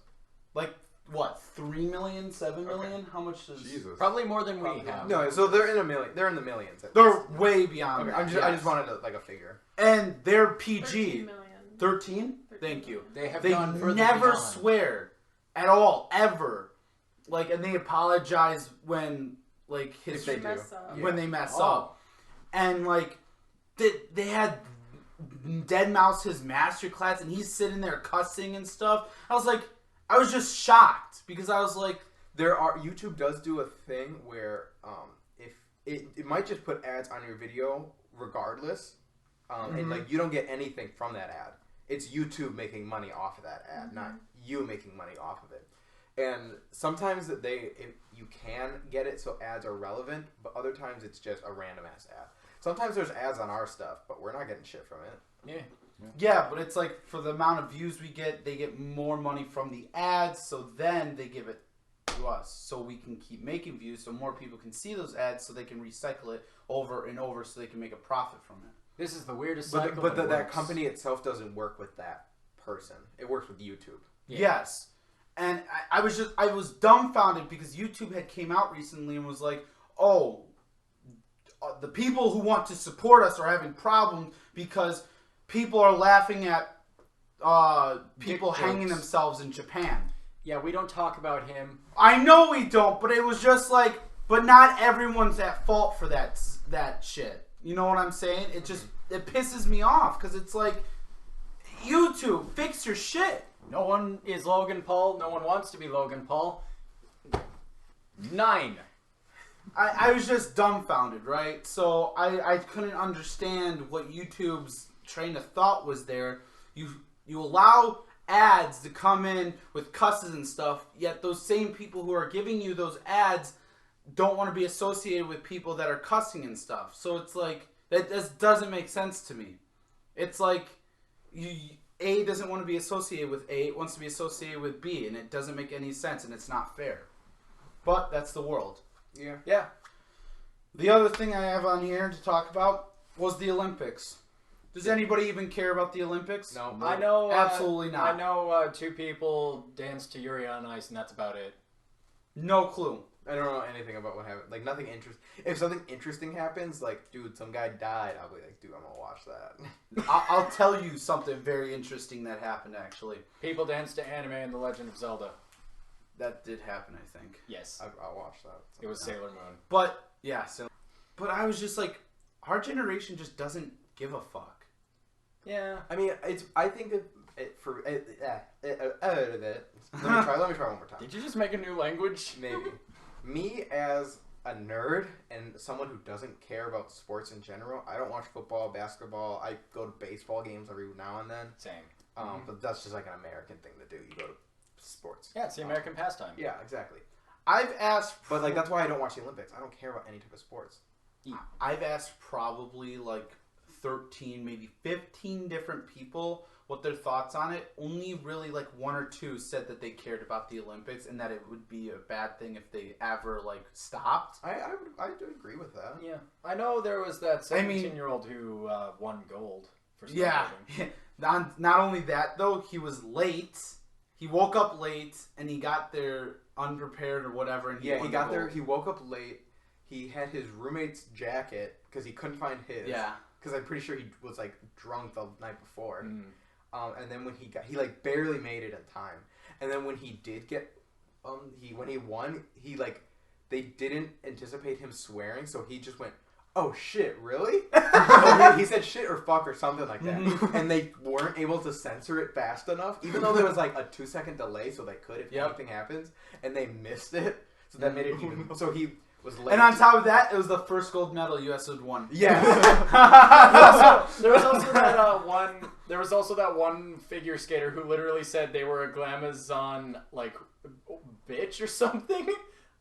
Like what? 3 million, 7 million? How much does? Jesus. Probably more than we have. No, so they're in a million. They're in the millions. They're way beyond. Okay, that, I just wanted like a figure. And they're 13 PG. million. 13? Thank you. They have They gone further never beyond. swear at all, ever. Like, and they apologize when, like, If they They do. mess up. when they mess Oh. up. And, like, they had Dead Mouse his masterclass, and he's sitting there cussing and stuff. I was just shocked because I was like, YouTube does do a thing where if it might just put ads on your video regardless, and like you don't get anything from that ad. It's YouTube making money off of that ad, not you making money off of it. And sometimes you can get it so ads are relevant, but other times it's just a random ass ad. Sometimes there's ads on our stuff, but we're not getting shit from it. yeah, but it's like for the amount of views we get, they get more money from the ads, so then they give it to us so we can keep making views so more people can see those ads so they can recycle it over and over so they can make a profit from it. This is the weirdest cycle. But that that works. company itself doesn't work with that person. It works with YouTube. Yeah. Yes. And I was dumbfounded because YouTube had came out recently and was like, oh, the people who want to support us are having problems because people are laughing at people Dick hanging jokes. themselves in Japan. Yeah, we don't talk about him. I know we don't, but it was just like, but not everyone's at fault for that shit. You know what I'm saying? It just, it pisses me off because it's like, YouTube, fix your shit. No one is Logan Paul. No one wants to be Logan Paul. 9. I was just dumbfounded, right? So I couldn't understand what YouTube's train of thought was there. You allow ads to come in with cusses and stuff, yet those same people who are giving you those ads don't want to be associated with people that are cussing and stuff. So it's like, that just doesn't make sense to me. It's like, A doesn't want to be associated with A, it wants to be associated with B, and it doesn't make any sense, and it's not fair. But that's the world. Yeah. The other thing I have on here to talk about was the Olympics. Does anybody even care about the Olympics? No. I know. Absolutely not. I know 2 people danced to Yuri on Ice, and that's about it. No clue. I don't know anything about what happened. Like, nothing interesting. If something interesting happens, like, dude, some guy died, I'll be like, dude, I'm gonna watch that. I'll tell you something very interesting that happened, actually. People danced to anime and The Legend of Zelda. That did happen, I think. Yes. I'll watch that. It was Sailor Moon. But, yeah, but I was just like, our generation just doesn't give a fuck. Yeah. I mean, I think let me try one more time. Did you just make a new language? Maybe. Me as a nerd and someone who doesn't care about sports in general, I don't watch football, basketball. I go to baseball games every now and then. Same. But that's just like an American thing to do. You go to sports. Yeah, it's the American pastime. Yeah, exactly. I've asked... But like that's why I don't watch the Olympics. I don't care about any type of sports. I've asked probably like 13, maybe 15 different people what their thoughts on it. Only really like 1 or 2 said that they cared about the Olympics and that it would be a bad thing if they ever like stopped. I do agree with that. Yeah. I know there was that 17-year-old who won gold for snowboarding. Yeah. Not only that though, he was late. He woke up late and he got there unprepared or whatever. And he got there. He woke up late. He had his roommate's jacket because he couldn't find his. Yeah. Because I'm pretty sure he was like drunk the night before. And then when he like barely made it in time. And then when he did get, when he won, he like, they didn't anticipate him swearing, so he just went, "Oh shit, really?" He said shit or fuck or something like that. And they weren't able to censor it fast enough, even though there was like a 2-second delay, so they could if anything happens. And they missed it, so that made it even. So he was late. And on top of that, it was the first gold medal US had won. Yeah. There was also that one. There was also that one figure skater who literally said they were a glamazon like bitch or something.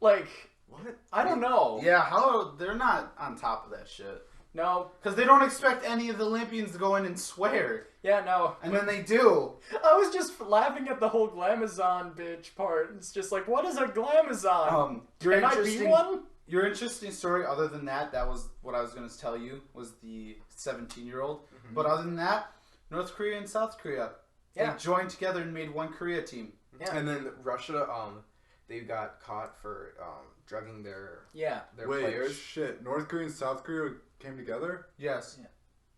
Like what? I don't know. Yeah, how they're not on top of that shit. No. Because they don't expect any of the Olympians to go in and swear. Yeah, no. And then they do. I was just laughing at the whole glamazon bitch part. It's just like, what is a glamazon? Your Can I be interesting, one? Your interesting story, other than that was what I was going to tell you, was the 17-year-old. Mm-hmm. But other than that, North Korea and South Korea, they joined together and made one Korea team. Yeah. And then Russia, they got caught for drugging their Wait, players. shit. North Korea and South Korea came together? Yes. Yeah.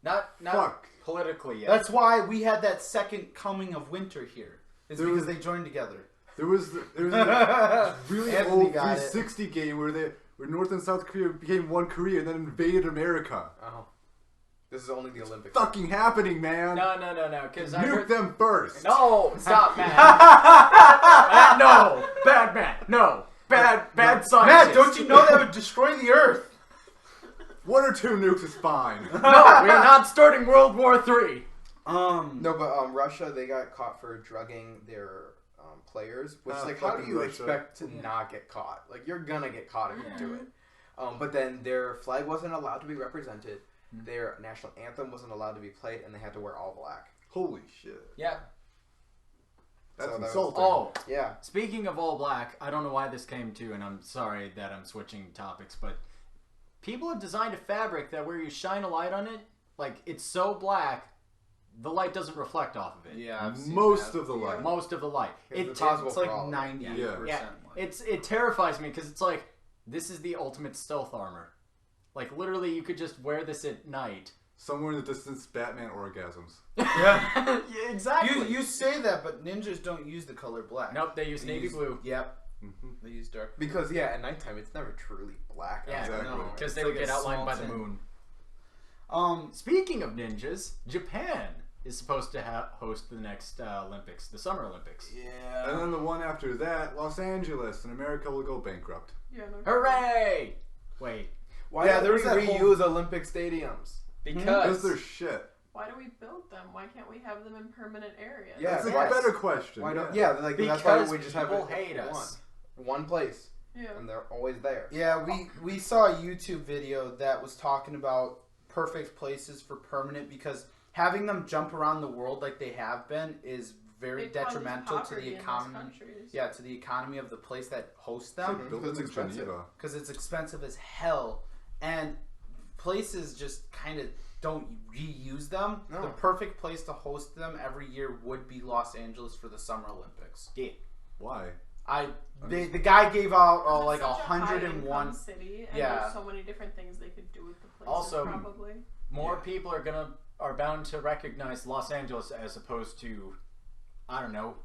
Not Fuck. politically yet. That's why we had that second coming of winter here. It's There because was- they joined together. There was a really Anthony old got it. 360 game where North and South Korea became one Korea and then invaded America. Oh. This is only the Olympics. Fucking happening, man. No. Because I Nuke heard... them first. No, stop, Matt. Matt, no. Bad Matt, no. Bad scientist. Matt, don't you know that would destroy the Earth? 1 or 2 nukes is fine. No, we are not starting World War III. No, but Russia, they got caught for drugging their players, which is like, how do fucking you Russia. expect to not get caught? Like, you're gonna get caught if you do it. But then their flag wasn't allowed to be represented, their national anthem wasn't allowed to be played, and they had to wear all black. Holy shit. Yeah. That's So that was- insulting. Oh, Yeah. speaking of all black, I don't know why this came to, and I'm sorry that I'm switching topics, but people have designed a fabric that where you shine a light on it, like, it's so black, the light doesn't reflect off of it. Yeah, I've seen Most that. of the light. Most of the light. It's possible It's for like all of them. 98%. Yeah, it terrifies me because it's like, this is the ultimate stealth armor. Like, literally, you could just wear this at night. Somewhere in the distance, Batman orgasms. Yeah. Yeah, exactly. You say that, but ninjas don't use the color black. Nope, they use They navy use- blue. Yep. Mm-hmm. They use dark. Because, yeah, at nighttime, it's never truly black. Yeah, Exactly. No. because It's they like would a get outlined small by the tin. moon. Speaking of ninjas, Japan is supposed to host the next Olympics, the Summer Olympics. Yeah. And then the one after that, Los Angeles, and America will go bankrupt. Yeah, no. Hooray! Wait, Why Yeah, don't there we was that reuse Olympic stadiums? Because because they're shit. Why do we build them? Why can't we have them in permanent areas? Yeah, That's a yes. better question. Why don't? Yeah. Yeah, like that's why because we just have people it hate us. one place, Yeah. and they're always there. Yeah, we saw a YouTube video that was talking about perfect places for permanent because having them jump around the world like they have been is very It causes detrimental to poverty the in those economy. countries. Yeah, to the economy of the place that hosts them Mhm. Built Because in it's expensive. Geneva. because it's expensive as hell, and places just kind of don't reuse them. No. The perfect place to host them every year would be Los Angeles for the Summer Olympics. yeah, Why? The guy gave out It's like such a 101. high-income city, and Yeah. there's so many different things they could do with the places. Also- probably. more people are bound to recognize Los Angeles as opposed to, I don't know,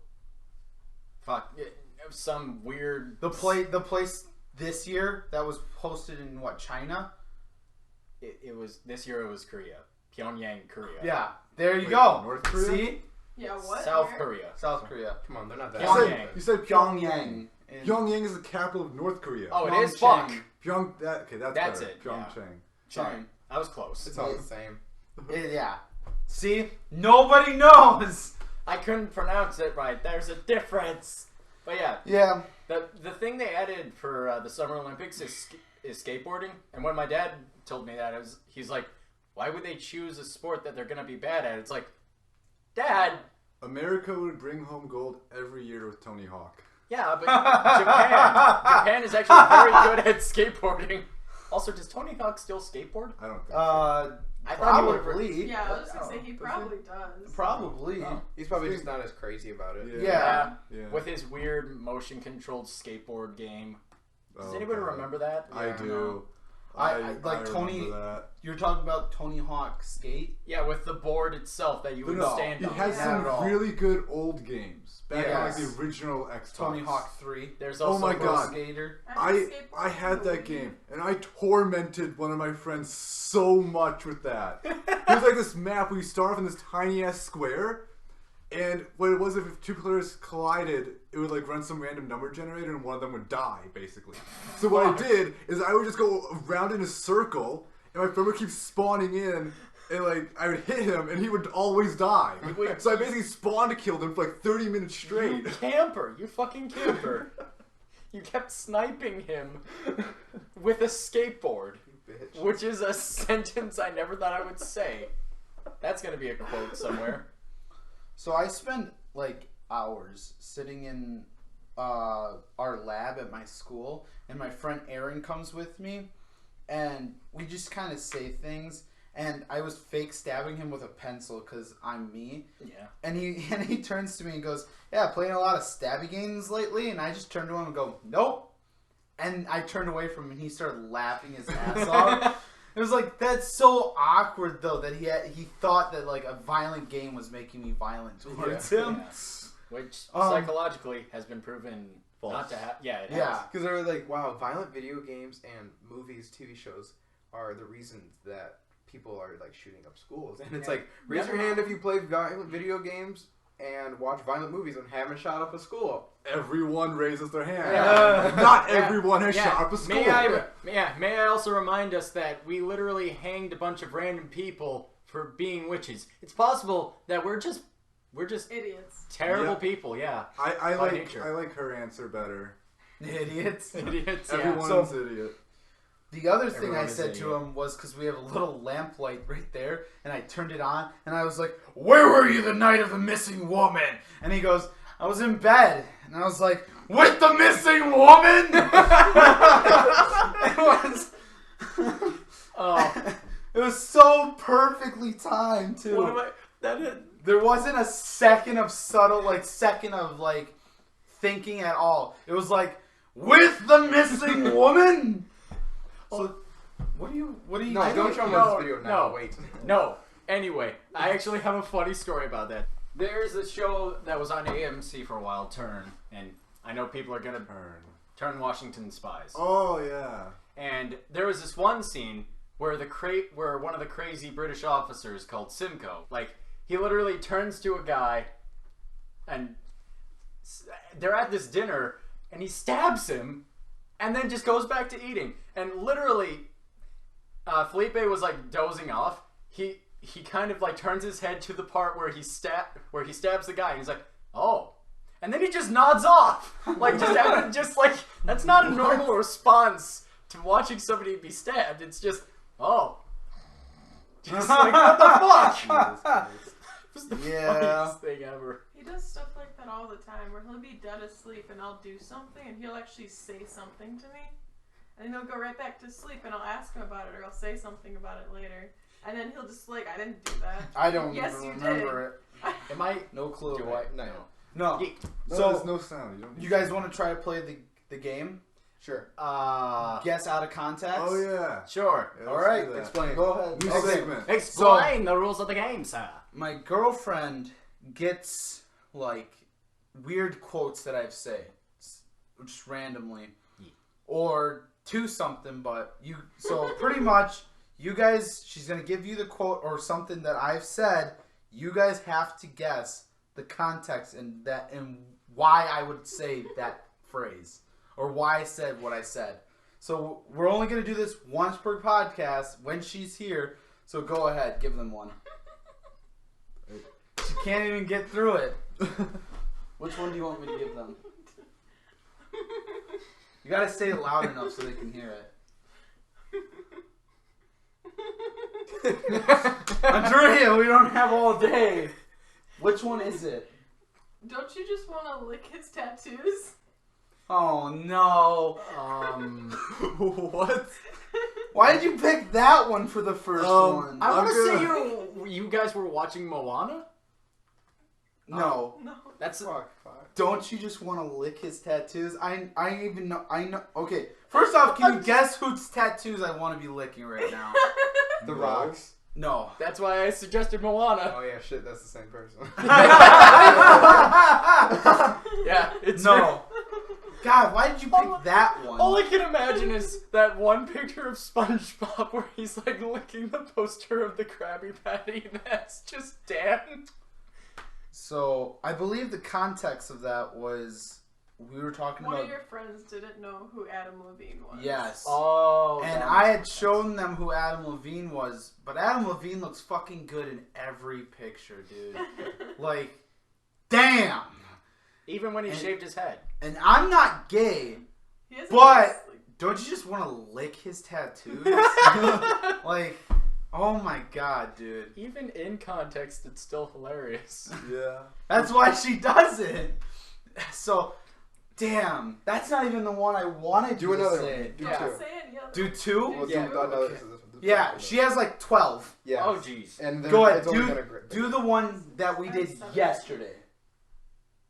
some weird The place this year that was hosted in what, China? It was this year. It was Korea, Pyongyang, Korea. Yeah, there you Wait, go. North Korea? See, Yeah, what? South Where? Korea. South Korea. Come on, they're not that. You Pyongyang. said, you said Pyongyang. In- Pyongyang is the capital of North Korea. Oh, it is. Fuck. Pyeongchang. Okay, that's That's better. it, yeah. Pyeongchang. Sorry, I was close. It's all the same. Yeah. See, nobody knows. I couldn't pronounce it right. There's a difference. But yeah, Yeah. the thing they added for the Summer Olympics is skateboarding. And when my dad told me that, he's like, "Why would they choose a sport that they're gonna be bad at?" It's like, Dad, America would bring home gold every year with Tony Hawk. yeah, but Japan is actually very good at skateboarding. Also, does Tony Hawk still skateboard? I don't think so. I thought he would've- Probably. Yeah, I was just gonna say he Does probably does. Probably. Oh. He's probably just not as crazy about it. Yeah. Yeah. With his weird motion-controlled skateboard game. Does Oh, anybody God. remember that? I Yeah. do. I like Tony. remember that. You're talking about Tony Hawk Skate. Yeah, with the board itself that you would No. stand He on. has Not some at all. really good old games back on like Yes. the original Xbox. Tony Hawk 3. There's Oh also my Pro God. Skater. I had that game and I tormented one of my friends so much with that. There's like this map where you start off in this tiny ass square, and what it was, if two players collided, it would like run some random number generator and one of them would die basically. So what I did is I would just go around in a circle and my friend would keep spawning in. And like I would hit him, and he would always die. So I basically spawned to kill them for like 30 minutes straight. You camper. You fucking camper. You kept sniping him with a skateboard. bitch. Which is a sentence I never thought I would say. That's gonna be a quote somewhere. So I spend like hours sitting in our lab at my school, and my friend Aaron comes with me, and we just kind of say things. And I was fake stabbing him with a pencil because I'm me. Yeah. And he turns to me and goes, "Yeah, playing a lot of stabby games lately?" And I just turned to him and go, "Nope." And I turned away from him, and he started laughing his ass off. It was like, that's so awkward though that he thought that like a violent game was making me violent towards him. Yeah. Which psychologically has been proven false. Not to have. Yeah, it Yeah. has. Because they're like, wow, violent video games and movies, TV shows are the reasons that people are like shooting up schools. And it's like, raise your hand if you play violent video games and watch violent movies and haven't shot up a school. Everyone raises their hand. Yeah. Not everyone has shot up a school. May I also remind us that we literally hanged a bunch of random people for being witches. It's possible that we're just Idiots. terrible people. Yeah. I By like nature. I like her answer better. Idiots. Idiots. Yeah. Everyone's idiot. The other thing Everyone I is said an to idiot. him was, because we have a little lamplight right there, and I turned it on, and I was like, "Where were you the night of the missing woman?" And he goes, "I was in bed." And I was like, "With the missing woman?" It was so perfectly timed, too. What am I? There wasn't a second of thinking at all. It was like, "With the missing woman?" So, what do you? No, don't show me No, this video now. no. Wait. No. Anyway, I actually have a funny story about that. There's a show that was on AMC for a while, Turn, and I know people are gonna Turn Washington Spies. Oh yeah. And there was this one scene where where one of the crazy British officers called Simcoe, like, he literally turns to a guy, and they're at this dinner, and he stabs him, and then just goes back to eating. And literally, Felipe was like dozing off. He kind of like turns his head to the part where he stabs the guy, and he's like, "Oh," and then he just nods off, like just like that's not a normal response to watching somebody be stabbed. It's just, "Oh," just like, what the fuck? It was the funniest thing ever. He does stuff like that all the time, where he'll be dead asleep and I'll do something and he'll actually say something to me. And then he'll go right back to sleep and I'll ask him about it or I'll say something about it later. And then he'll just like, "I didn't do that." I don't Yes, even you remember did. it. Am I? No clue. Do I? No. No. No, So, there's no sound. You don't need you guys sound. want to try to play the game? Sure. Guess out of context? Oh yeah. Sure. Yeah, All let's right. do that. Explain. Go ahead. New Okay. segment. Explain the rules of the game, sir. My girlfriend gets like weird quotes that I've said just randomly, or to something. But so pretty much, you guys, she's gonna give you the quote or something that I've said. You guys have to guess the context and why I would say that phrase or why I said what I said. So we're only gonna do this once per podcast when she's here. So go ahead, give them one. She can't even get through it. Which one do you want me to give them? You gotta say it loud enough so they can hear it. Andrea, we don't have all day. Which one is it? Don't you just want to lick his tattoos? Oh no. What? Why did you pick that one for the first one? I want to I'm say you guys were watching Moana. No. No. That's Fuck. Don't you just want to lick his tattoos? I even know. I know. Okay. First off, can you guess whose tattoos I want to be licking right now? The Rocks. No. That's why I suggested Moana. Oh yeah, shit, that's the same person. Yeah, it's No. God, why did you pick that one? All I can imagine is that one picture of SpongeBob where he's like licking the poster of the Krabby Patty, and that's just Dan. So, I believe the context of that was we were talking One about. of your friends didn't know who Adam Levine was. Yes. Oh, And that I had makes sense. shown them who Adam Levine was, but Adam Levine looks fucking good in every picture, dude. Like, damn. Even when he shaved his head. And I'm not gay, He has a But- nice, like, don't you just want to lick his tattoos? Like, oh my god, dude. Even in context, it's still hilarious. Yeah. That's why she does it. So, damn, that's not even the one I wanted Do you another to one. say. Do Don't two. say any other. Do two? We'll Yeah. do another. Yeah, she has like 12. Yeah. Oh, jeez. And then Go ahead, it's only gonna gr- do the one that we I'm did sorry. yesterday.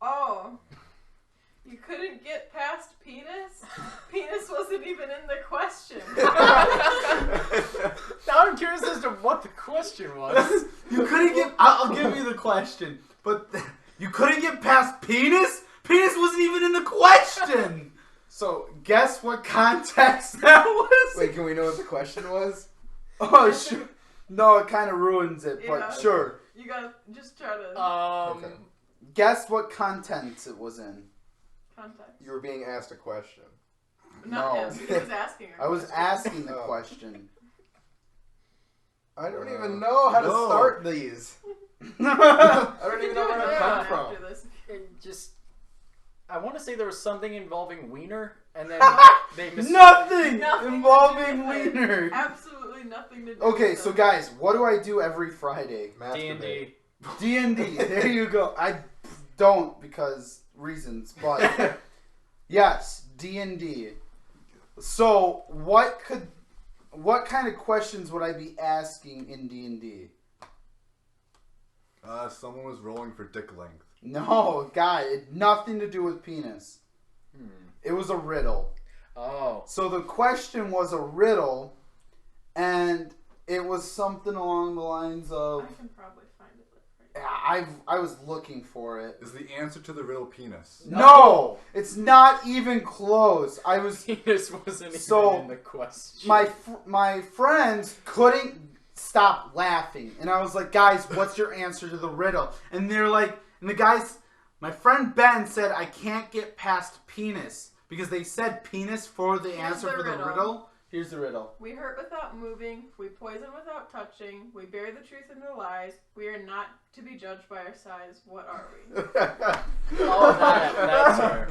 Oh. You couldn't get past penis? Penis wasn't even in the question. Now I'm curious as to what the question was. You couldn't get. I'll give you the question, but you couldn't get past penis. Penis wasn't even in the question. So guess what context that was? Wait, can we know what the question was? Oh sure. No, it kind of ruins it, but Yeah. sure. You gotta just try to Okay. Guess what content it was in. context. You were being asked a question. Not No. him. He was asking her. I was question. asking the Oh. question. I don't even know how to No. start these. We I don't can even do know where another to come one from. after this. It just, I want to say there was something involving wiener, and then they Nothing Nothing involving to do with it. wiener. Absolutely nothing to do Okay, with so them. guys, what do I do every Friday? D&D. D&D. There you go. I don't because reasons, but yes, D&D. So, what kind of questions would I be asking in D&D? Someone was rolling for dick length. No, guy, it had nothing to do with penis. It was a riddle. Oh. So the question was a riddle, and it was something along the lines of I can probably find it. Right. I was looking for it. Is the answer to the riddle penis? No, it's not even close. I was Penis wasn't So, even in the question. my friends couldn't stop laughing, and I was like, guys, what's your answer to the riddle? And they're like, and the guys, my friend Ben said I can't get past penis because they said penis for the Here's answer the for the riddle. riddle. Here's the riddle. We hurt without moving. We poison without touching. We bury the truth in the lies. We are not to be judged by our size. What are we? Oh, that's her.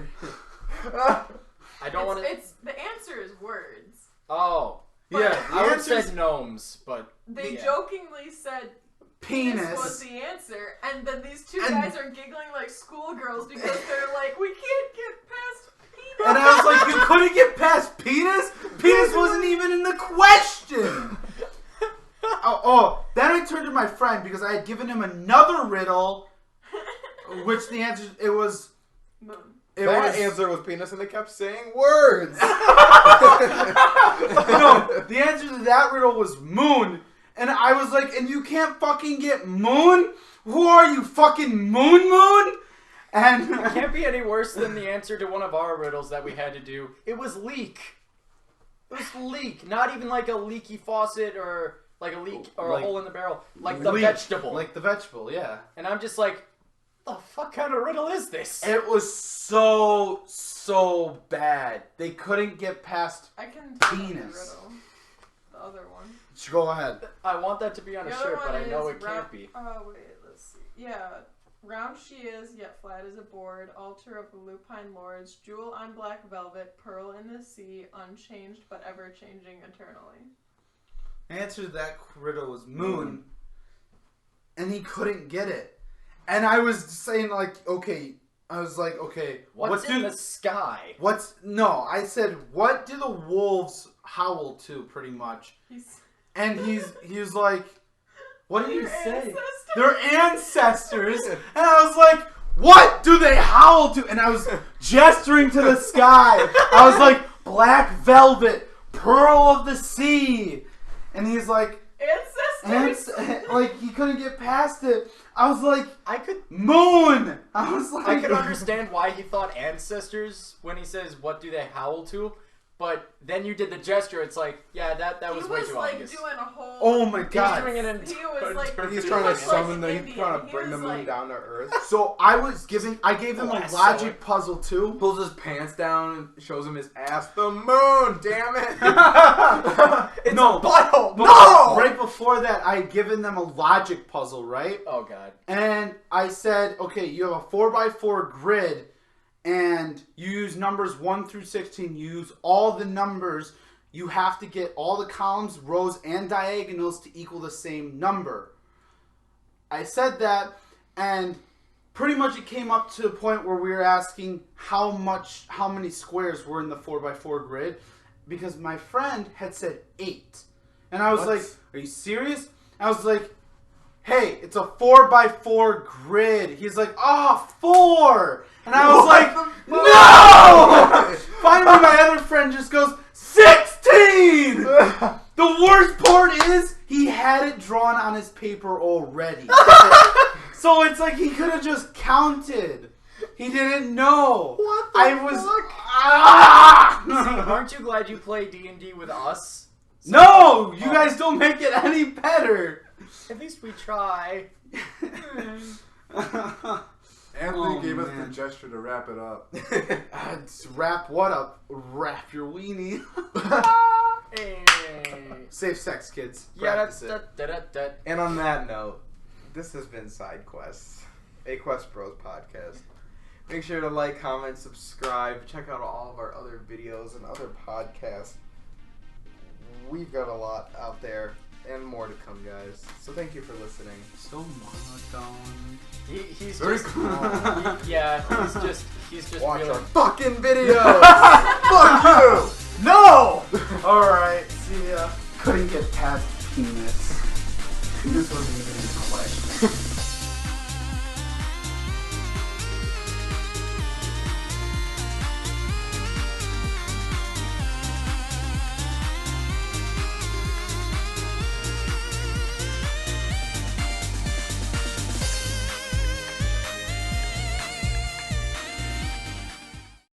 I don't want to. It's the answer is words. Oh. But Yeah, I would have answer's said gnomes, but They yeah. jokingly said penis was penis. the answer, and then these two And- guys are giggling like schoolgirls because they're like, we can't get past penis. And I was like, you couldn't get past penis? Penis wasn't even in the question. Then I turned to my friend because I had given him another riddle, which the answer, it was... Moon. That answer was penis, and they kept saying words. No, the answer to that riddle was moon. And I was like, and you can't fucking get moon? Who are you, fucking moon? And it can't be any worse than the answer to one of our riddles that we had to do. It was leak. It was leak. Not even like a leaky faucet or like a leak or Like- a hole in the barrel. Like the Leak. vegetable. Like the vegetable, yeah. And I'm just like, the fuck kind of riddle is this? It was so bad. They couldn't get past... I can tell you the Penis. riddle. The other one. Go ahead. I want that to be on a The other shirt, but one I know is it can't be. Oh wait, let's see. Yeah, round she is, yet flat as a board. Altar of the lupine lords, jewel on black velvet, pearl in the sea, unchanged but ever changing eternally. The answer to that riddle was moon. And he couldn't get it. And I was saying like, okay, I was like, okay, What's in the sky? no, I said, what do the wolves howl to, pretty much? And he was like, what did he Your say? ancestors. Their ancestors. And I was like, what do they howl to? And I was gesturing to the sky. I was like, black velvet, pearl of the sea. And he's like, Ancestors. like he couldn't get past it. I was like, I could moon. I was like, I could understand why he thought ancestors when he says what do they howl to, but then you did the gesture. It's like, yeah, that was way too like obvious. doing a whole. Oh my He's god. doing an He was like. He's he trying to was like summon the. He's Indian. trying to He bring the was moon like- down to Earth. So I gave them a Lasso logic it. puzzle too. Pulls his pants down and shows him his ass. The moon, damn it! It's No, a butthole. No! Right before that, I had given them a logic puzzle, right? Oh god. And I said, okay, you have a 4x4 grid, and you use numbers 1 through 16. You use all the numbers. You have to get all the columns, rows, and diagonals to equal the same number. I said that, and pretty much it came up to a point where we were asking how many squares were in the 4x4 grid, because my friend had said 8. And I was like, are you serious? I was like, hey, it's a 4x4 grid. He's like, 4. And I was like, no! Finally, my other friend just goes, 16! The worst part is, he had it drawn on his paper already. So it's like he could have just counted. He didn't know. What the I was. fuck? See, aren't you glad you play D&D with us? No! You guys don't make it any better. At least we try. Anthony gave us the gesture to wrap it up. Wrap what up? Wrap your weenie. Hey. Safe sex, kids. Yeah, Practice that's it. And on that note, this has been Side Quests, a QuestBros podcast. Make sure to like, comment, subscribe, check out all of our other videos and other podcasts. We've got a lot out there and more to come, guys. So thank you for listening. So monotone. He's Very just cool. he's just Watch really our fucking videos! Fuck you! No! Alright, see ya. Couldn't get past penis. Penis wasn't even in the question.